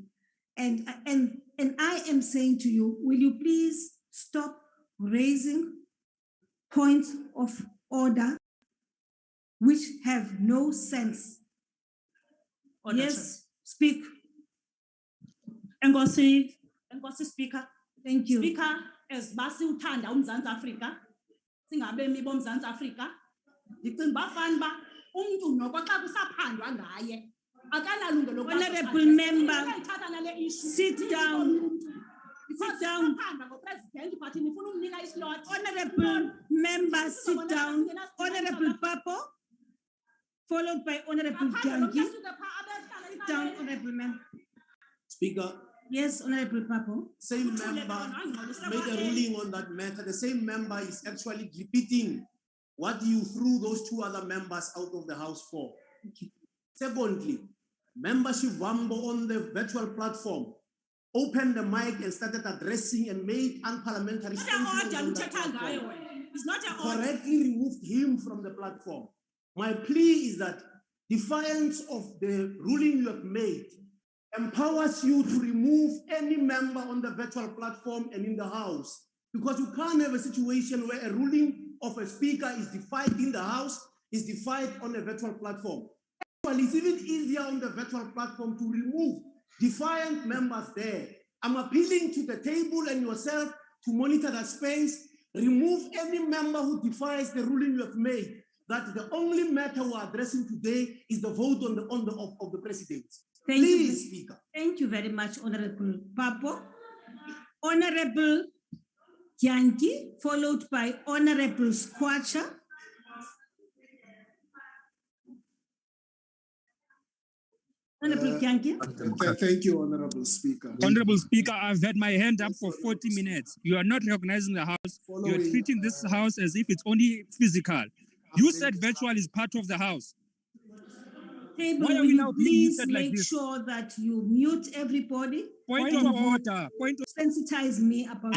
And I am saying to you, will you please stop raising points of order which have no sense? Order, Yes, speak. Enkosi Speaker. Thank you. Speaker, as basi uthanda uMzantsi Afrika, singabemi boMzantsi Afrika, ndicinga bafana ba umuntu noko xa kusaphandwa ngaye akanalungelo lokwazi. Honorable member, sit down. Sit down. Honorable member, sit down. Honorable Papo, followed by Honorable Janki. Sit down, Honorable member. Speaker. Yes, Honorable Papo. Same member made a ruling on that matter. The same member is actually repeating what you threw those two other members out of the house for. Secondly, membership Wambo on the virtual platform opened the mic and started addressing and made unparliamentary statements on the platform. It's not an order. Correctly removed him from the platform. My plea is that defiance of the ruling you have made empowers you to remove any member on the virtual platform and in the house, because you can't have a situation where a ruling of a speaker is defied in the house, is defied on a virtual platform. Actually, it's even easier on the virtual platform to remove defiant members there. I'm appealing to the table and yourself to monitor that space, remove any member who defies the ruling you have made, that the only matter we're addressing today is the vote of the president. Please, Speaker. Thank you very much, Honorable Papo. Honorable Yanki, followed by Honorable Squatcher. Honorable Yanki. Thank you, Honorable Speaker. Honorable Speaker, I've had my hand up for 40 minutes. You are not recognizing the House. You are treating this House as if it's only physical. You said virtual is part of the House. Table, Why are will we now you being please muted like make this? sure that you mute everybody? Point of order. Sensitize me about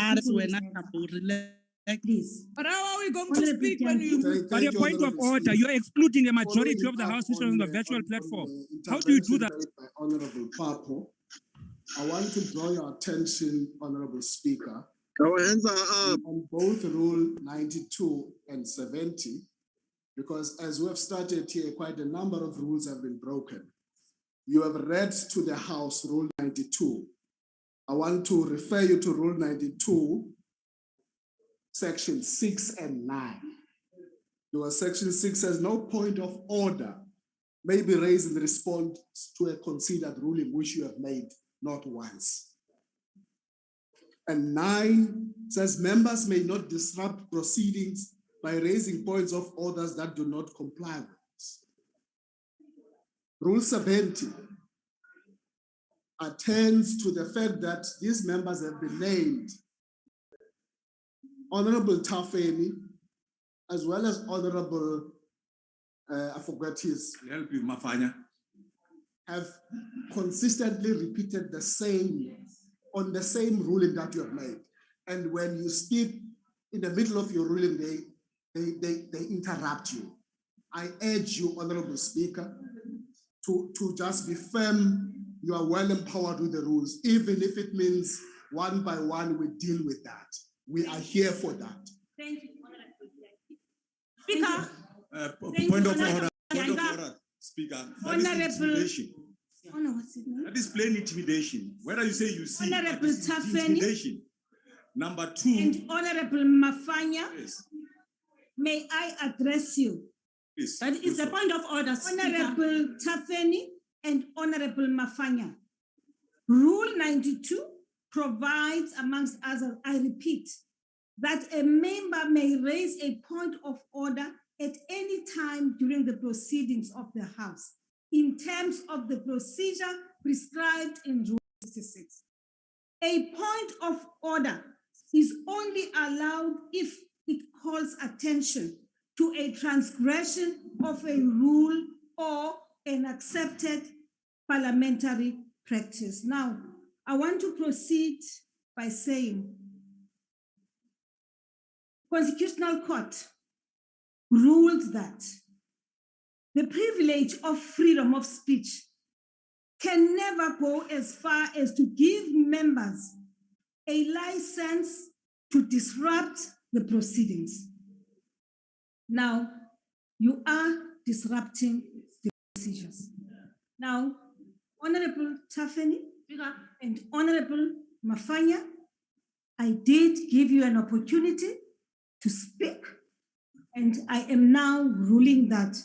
please. But how are we going to speak when you... But a point of order, you are excluding a majority of the House which is on the virtual platform. How do you do that? By Honorable Papo, I want to draw your attention, Honorable Speaker, our hands are up on both Rule 92 and 70, because as we have started here, quite a number of rules have been broken. You have read to the House Rule 92. I want to refer you to Rule 92, Section 6 and 9. Because Section 6 says no point of order may be raised in response to a considered ruling which you have made not once. And 9 says members may not disrupt proceedings by raising points of orders that do not comply with this. Rule 70 attends to the fact that these members have been named. Honorable Tafeni, as well as Honorable, I forgot his, help you, Mafanya, have consistently repeated the same, on the same ruling that you have made. And when you speak in the middle of your ruling, they interrupt you. I urge you, Honorable Speaker, to just be firm. You are well empowered with the rules, even if it means one by one we deal with that. We are here for that. Thank you, Honorable Speaker. Point of order, Speaker. That is intimidation. That is plain intimidation. Whether you say you see, Honorable Tafeni. Intimidation. Number 2. And Honorable Mafanya. Yes. May I address you? Yes. That is a point of order, Speaker. Honorable Tafeni and Honorable Mafanya. Rule 92 provides, amongst others, I repeat, that a member may raise a point of order at any time during the proceedings of the House in terms of the procedure prescribed in Rule 66. A point of order is only allowed if it calls attention to a transgression of a rule or an accepted parliamentary practice. Now, I want to proceed by saying Constitutional Court ruled that the privilege of freedom of speech can never go as far as to give members a license to disrupt the proceedings. Now, you are disrupting the procedures. Now, Honorable Tafeni and Honorable Mafanya, I did give you an opportunity to speak, and I am now ruling that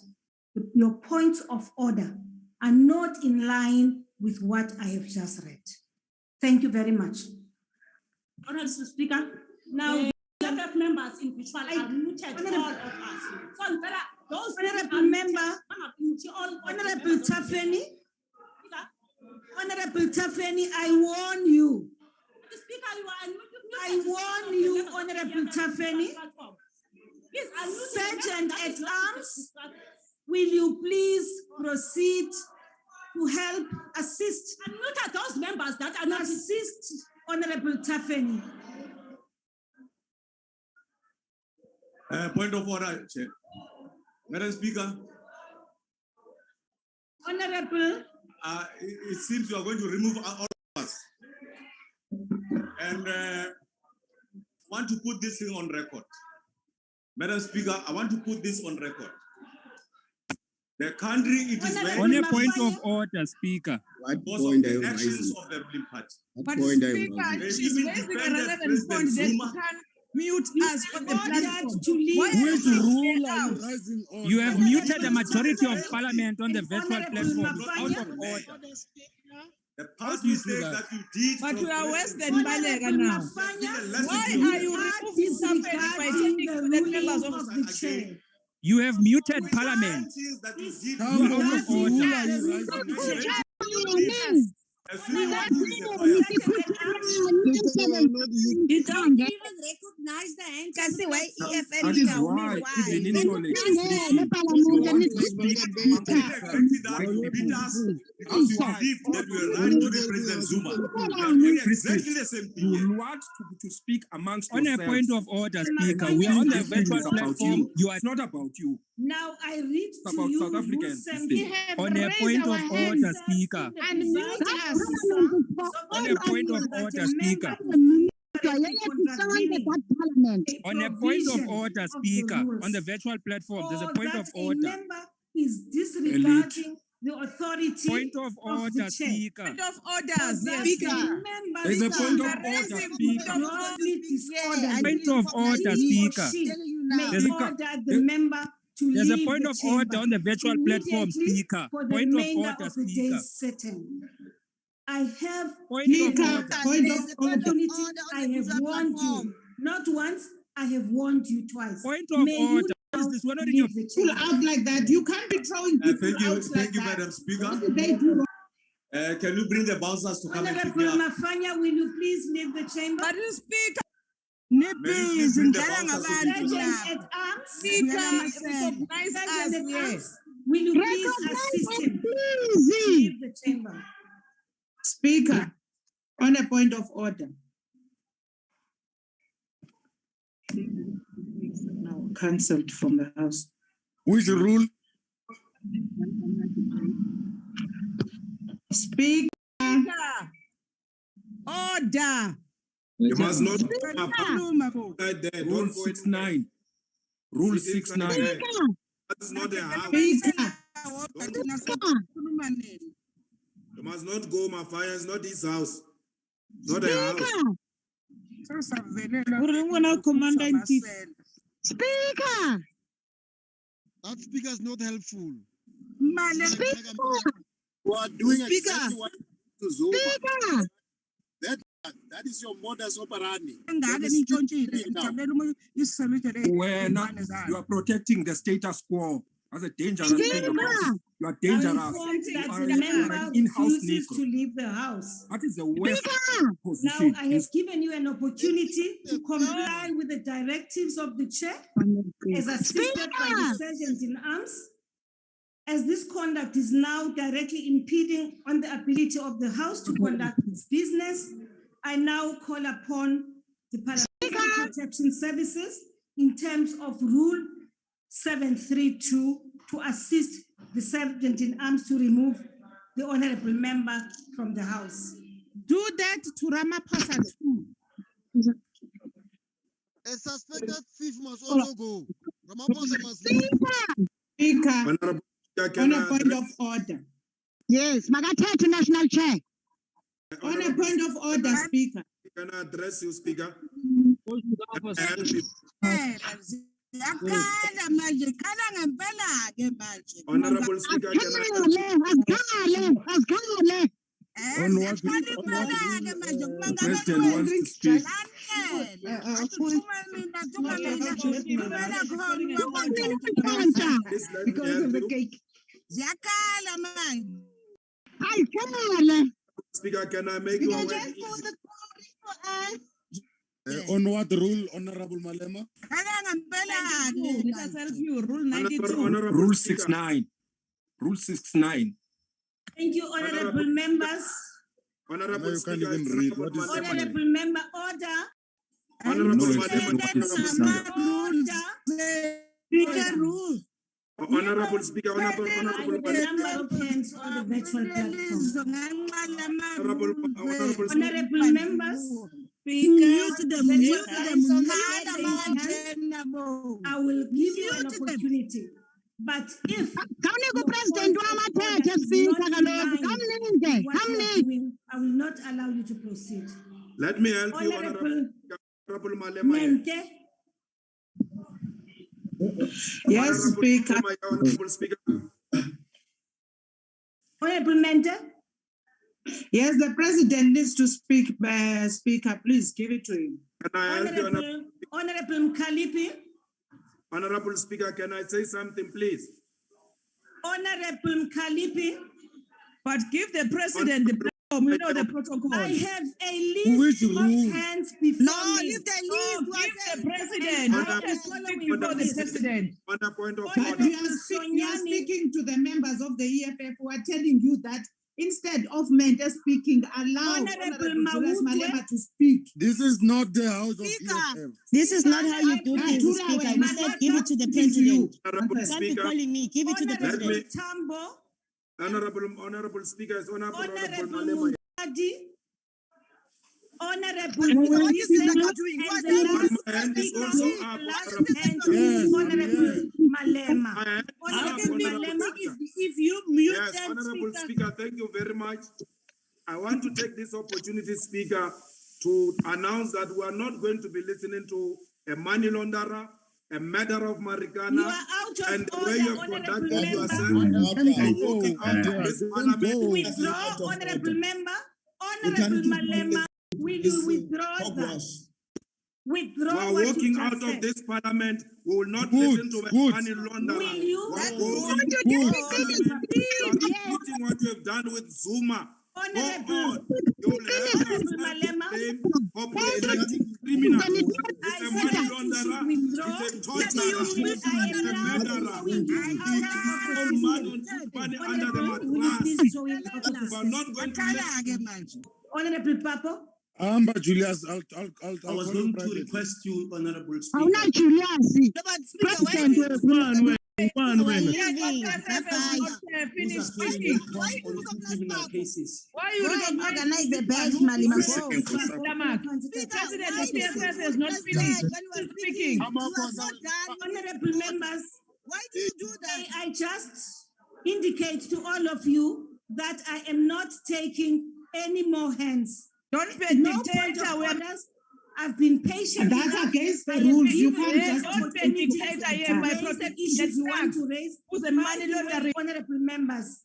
your points of order are not in line with what I have just read. Thank you very much. Honorable Speaker, now the members in which are muted all of us. So those Honorable member, Honorable Tafeni, Honorable Tafeni, I warn you. Speaker, you are I warn you, Honorable Tafeni. Sergeant at Arms, will you please proceed to help assist? And look at those members that are not assist Honorable Tafeni. Point of order, Chair. Madam Speaker. Honorable. It seems you are going to remove all of us. And want to put this thing on record. Madam Speaker, I want to put this on record. The country, it is very... On a point of order, Speaker. What point are you actions of the ruling party. But Speaker, she's raising a relevant point that you can mute us on the platform. Which rule are you raising on? You have muted the majority of parliament on the virtual platform. Out of order. The past mistake that you did... But you are worse than Balega now. Why are you removing somebody by taking the members of the chair? You have muted parliament. How out of order. You don't even recognize the anchor. That is why even in your legislation, because you believe that you are right to be President Zuma. Exactly the same thing. You want to speak amongst on yourselves. A point of order, Speaker. We are on the virtual platform. It's not about you. Now I read it's about South Africans. On a point of order, Speaker. And mute us. On a point of order, Speaker. On a point of order, Speaker, on the virtual platform, there's a point of order. Is disregarding the authority. Point of order, Speaker. Point of order, Speaker. There's a point of order, Speaker. Point of order, Speaker. There's a point of order on the virtual platform, Speaker. Point of order, Speaker. I have point of opportunity. I have warned you. Not once, I have warned you twice. Point of order. Pull out like that. You can't be throwing people out thank you, Madam Speaker. Can you bring the bouncers to come and pick me up? Mafanya, will you please leave the chamber? But you speak. Please, in will you please assist him? Leave the chamber. Speaker, on a point of order. Now cancelled from the House. Which rule? Speaker. Order. You must not Rule 69. Rule 69. That is not a house. You must not go, Mafia. It's not his house. Not a house. Speaker. That speaker is not helpful. Speaker. You are doing Speaker. exactly what to Zuma. Speaker. That is your modus operandi. When you are protecting the status quo as a dangerous thing. You are dangerous. You are an in-house to leave the house. That is the worst Now position. I have given you an opportunity to comply with the directives of the chair as assisted by the Sergeant in Arms. As this conduct is now directly impeding on the ability of the House to conduct its business, I now call upon the Parliamentary Protection Services in terms of Rule 732 to assist the sergeant in arms to remove the honorable member from the House. Do that to Ramaphosa too. A suspected thief must also go. Ramaphosa must leave. Speaker, on a point of order. Yes, Magatete National Chair. On a point of order, Speaker. Can I address you, Speaker? Honorable Speaker, can On what the President wants to speak. Because of the cake. Speaker, can I make your way easy? On what rule, Honorable Malema? Let us help you. Rule 92. Rule 69. Rule 69. Thank you, honorable members. Honorable You can't even read. What is happening? Honorable member, order. Honorable Honorable Speaker, Honorable Number of hands on the virtual platform. Honorable Honorable members, I will give you an opportunity. But if I will not allow you to proceed. Let me help you, Honorable Malema. Yes, Speaker. Honorable Speaker. Honorable Mente. Yes, the president needs to speak. Speaker, please give it to him. Can I help you, Honorable Mkalipi. Honorable Speaker, can I say something, please? Honorable Mkalipi. But give the president the platform. We know the protocol. I have a list of hands before me. Leave the list. Give the president. Before the president. On a point of But you are speaking to the members of the EFF who are telling you that instead of Mente speaking, allow Honorable Julius Malema to speak. This is not the house of EFF. This is not how you do this, Speaker. We said give it to the president. Honorable Can't be Speaker. calling me. Give it to the president. Tambo. Honorable Speaker, Honorable Honorable Malema. Mugadi. Honorable One hand is also up. Honorable Malema. Honorable Malema, if you mute Yes, them, Honorable Speaker. Speaker, thank you very much. I want to take this opportunity, Speaker, to announce that we are not going to be listening to a money launderer, a murderer of marijuana, you are out of and the order, way you have honorable conducted yourself, member. walking out of this parliament. Withdraw, honorable member. Honorable Malema, will you withdraw that? Withdraw We are what you walking just out of said. this parliament. We will not listen to a money launderer. Will you? We are going to repeating what you have done with Zuma. Go on. You will have blame for protecting criminals. It's a money launderer. It's a torturer. It's a murderer. He all mad on money under the mattress. We are not going to listen. Honorable Papo. But Julius, I'll I was going to request you, Honorable Speaker. I'm not Julius. President. One Why Who's finish appealing speaking? on criminal cases? Why you don't organize the bench, Malima? The president of PFF has not finished speaking. Honorable members, why do you do that? I just indicate to all of you that I am not taking any more hands. Don't be a dictator. I've been patient. That's against the rules. You can't just don't be a dictator here by protecting issues you want to raise. Who's a money laundering? Honorable members,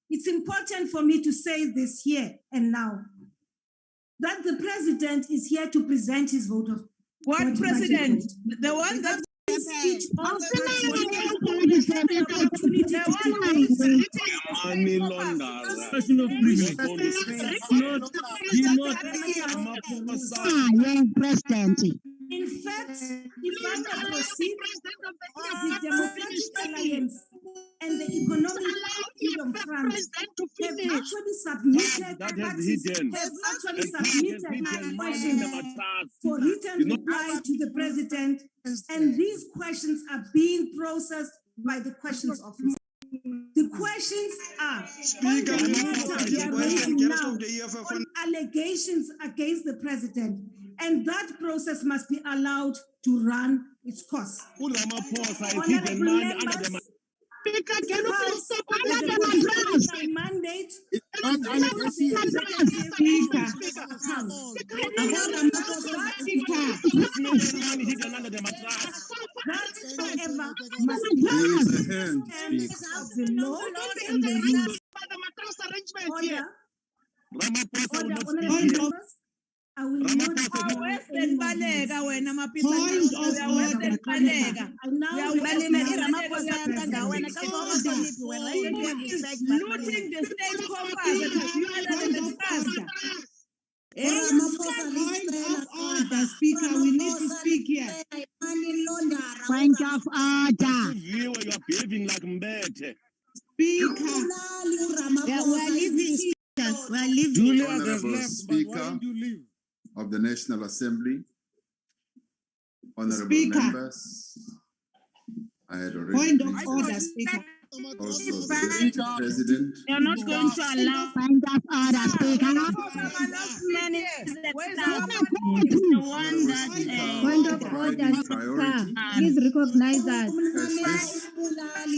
it's important for me to say this here and now that the president is here to present his vote of what president? The one that speech Money launderer. President. In fact, if I can proceed, the Democratic Alliance and the Economic Freedom Front have actually submitted questions for written reply to the president And these questions are being processed by the questions office. The questions are on the matter we are raising now on allegations against the president, and that process must be allowed to run its course. Honorable members, Speaker, can you please step as under a the mattress? by mandate, however, must be Raise a hand, terms Speaker. of the law and the rules. Order, honorable members, I will not Western Balega, when I'm a Point of order. Balega. I now Looting the state coffers. Point of order, Speaker. We need to speak here. Point of order. You are behaving like Mbete. Speaker. Yeah, we're leaving. We're leaving. Julius has left, Speaker of the National Assembly, honorable Speaker. members, I had already Point of greeted order, Speaker. also the President. You're not going to allow point of order, Speaker. Point of order, Speaker. Please recognize us. As this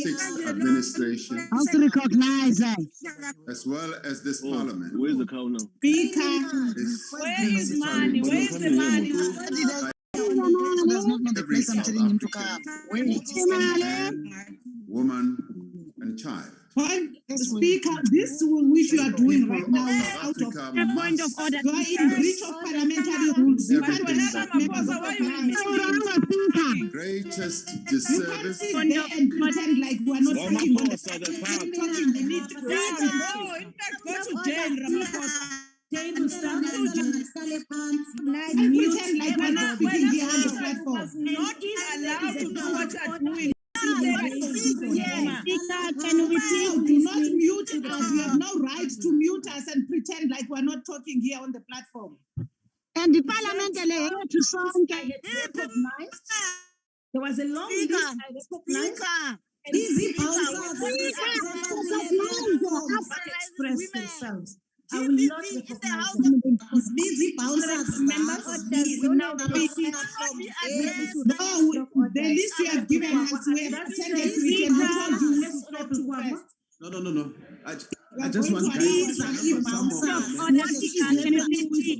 sixth administration, How to recognize us? as well as this Parliament, Where's the cow now? Speaker. Where is money? Where is the money? That's not the place I'm telling him to come. Man, woman, and child. Point, Speaker, this which you are doing right now is out of Point of order. You are in breach of parliamentary rules. You can't Greatest sit disservice. there and pretend like we are not talking. We need to No, in fact, go to jail, Ramaphosa. Table staff, pretend like we're not speaking here on the platform. Not allowed to do what you're doing. Can we please do not mute us? You have no right to mute us and pretend like we're not talking here on the platform. And the parliament to sound recognized. There was a long list I recognized. Easy express themselves. I will not recognize them. busy Members will now proceed. No, the list you have given us, we have pretended we can hold you to stop to first. No. I just want guidance from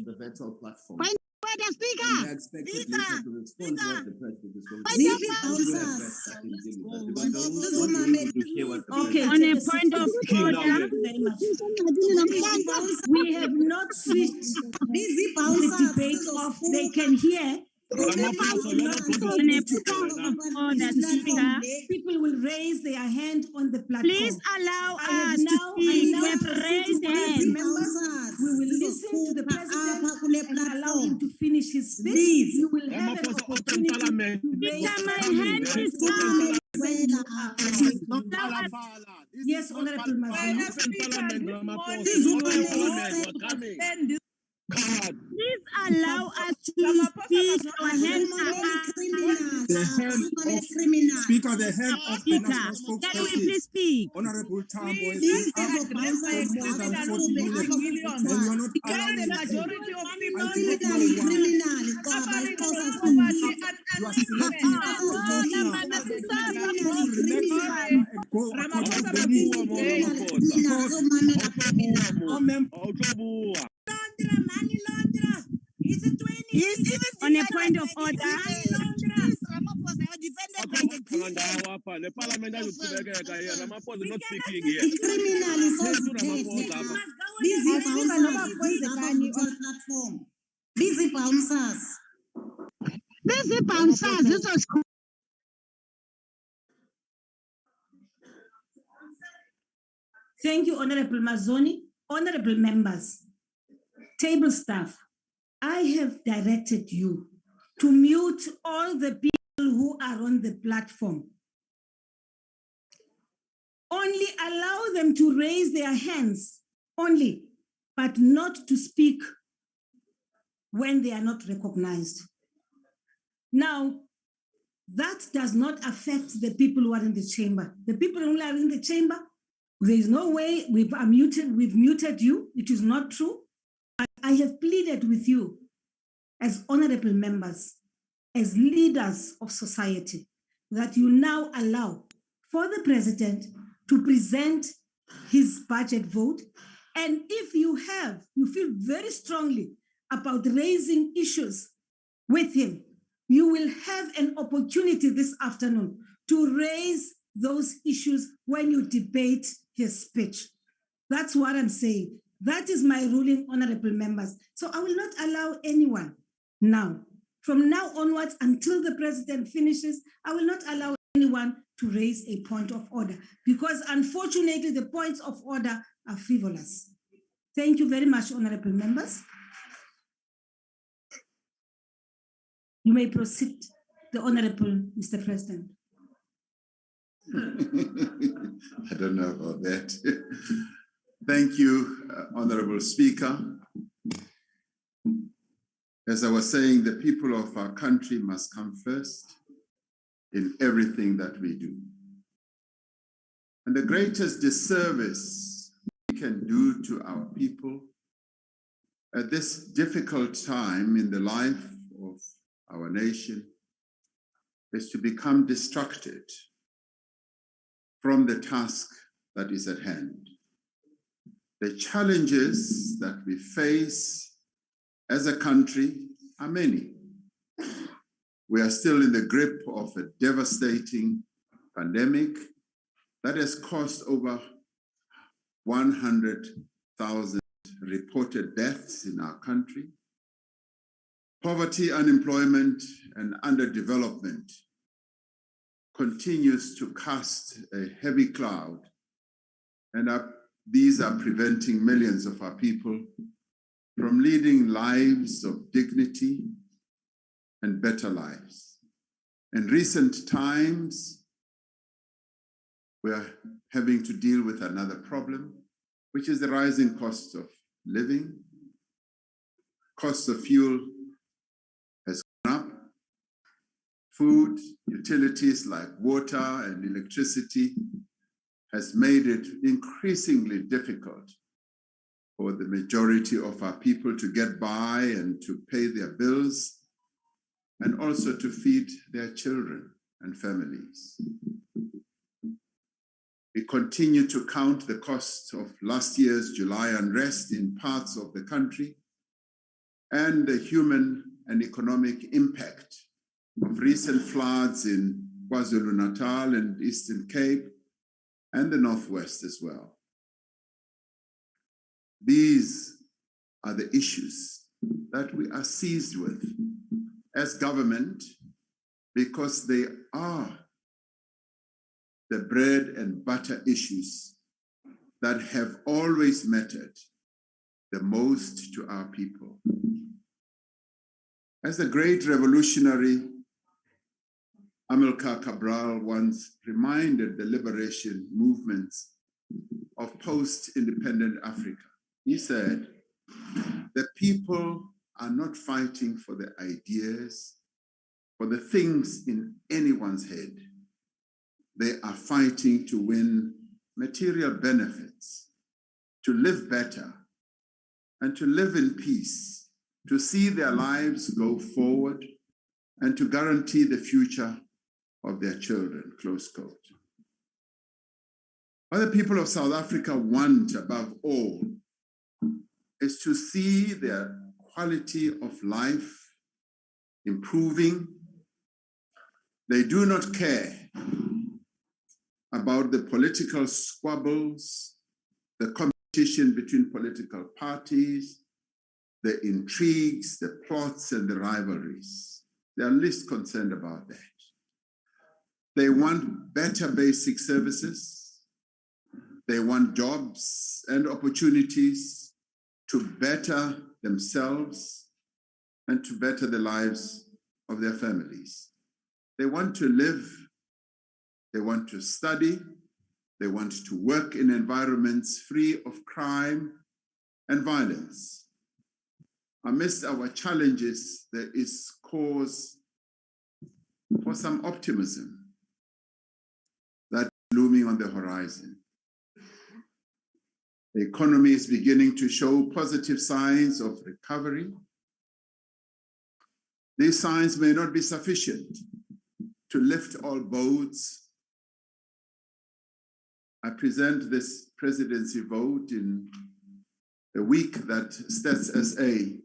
the virtual platform. Speaker. I expected later to respond to what the president is going to say. Okay, on a point of order, we have not switched the debate of they can hear. People will raise their hand on the platform. Please allow us to speak. We have raised hands. We will listen to the president and allow him to finish his speech. You will have an opportunity to raise my hand is down. Yes, Honorable Please allow us to speak. Our hands are up. Speaker, the head of the national Can we please speak? Honorable Tambo is asked for more than 40 minutes, and you are not allowing the majority of people You are selecting on a point of order. The parliament is not speaking here. Busy bouncers. This was Thank you, Honorable Mazzoni. Honorable members, table staff, I have directed you to mute all the people who are on the platform. Only allow them to raise their hands, only, but not to speak when they are not recognized. Now, that does not affect the people who are in the chamber. The people who are in the chamber, there is no way we've muted you. It is not true. I have pleaded with you as honorable members, as leaders of society, that you now allow for the president to present his budget vote. And if you feel very strongly about raising issues with him, you will have an opportunity this afternoon to raise those issues when you debate his speech. That's what I'm saying. That is my ruling, honorable members. So I will not allow anyone now, from now onwards until the president finishes, I will not allow anyone to raise a point of order, because unfortunately the points of order are frivolous. Thank you very much, honorable members. You may proceed, the Honorable Mr. President. I don't know about that. Thank you, Honorable Speaker. As I was saying, the people of our country must come first in everything that we do. And the greatest disservice we can do to our people at this difficult time in the life of our nation is to become distracted from the task that is at hand. The challenges that we face as a country are many. We are still in the grip of a devastating pandemic that has caused over 100,000 reported deaths in our country. Poverty, unemployment, and underdevelopment continues to cast a heavy cloud, and these are preventing millions of our people from leading lives of dignity and better lives. In recent times, we are having to deal with another problem, which is the rising cost of living. Cost of fuel has gone up. Food, utilities like water and electricity has made it increasingly difficult for the majority of our people to get by and to pay their bills, and also to feed their children and families. We continue to count the cost of last year's July unrest in parts of the country and the human and economic impact of recent floods in KwaZulu-Natal and Eastern Cape and the Northwest as well. These are the issues that we are seized with as government, because they are the bread and butter issues that have always mattered the most to our people. As the great revolutionary Amilcar Cabral once reminded the liberation movements of post-independent Africa, he said, the people are not fighting for the ideas, for the things in anyone's head. They are fighting to win material benefits, to live better, and to live in peace, to see their lives go forward, and to guarantee the future of their children, close quote. What the people of South Africa want above all is to see their quality of life improving. They do not care about the political squabbles, the competition between political parties, the intrigues, the plots, and the rivalries. They are least concerned about that. They want better basic services. They want jobs and opportunities to better themselves and to better the lives of their families. They want to live, they want to study, they want to work in environments free of crime and violence. Amidst our challenges, there is cause for some optimism that's looming on the horizon. The economy is beginning to show positive signs of recovery. These signs may not be sufficient to lift all boats. I present this presidency vote in the week that Stats SA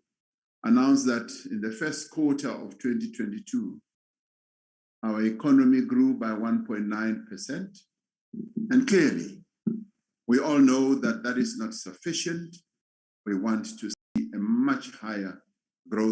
announced that in the first quarter of 2022, our economy grew by 1.9%. And clearly, we all know that that is not sufficient. We want to see a much higher growth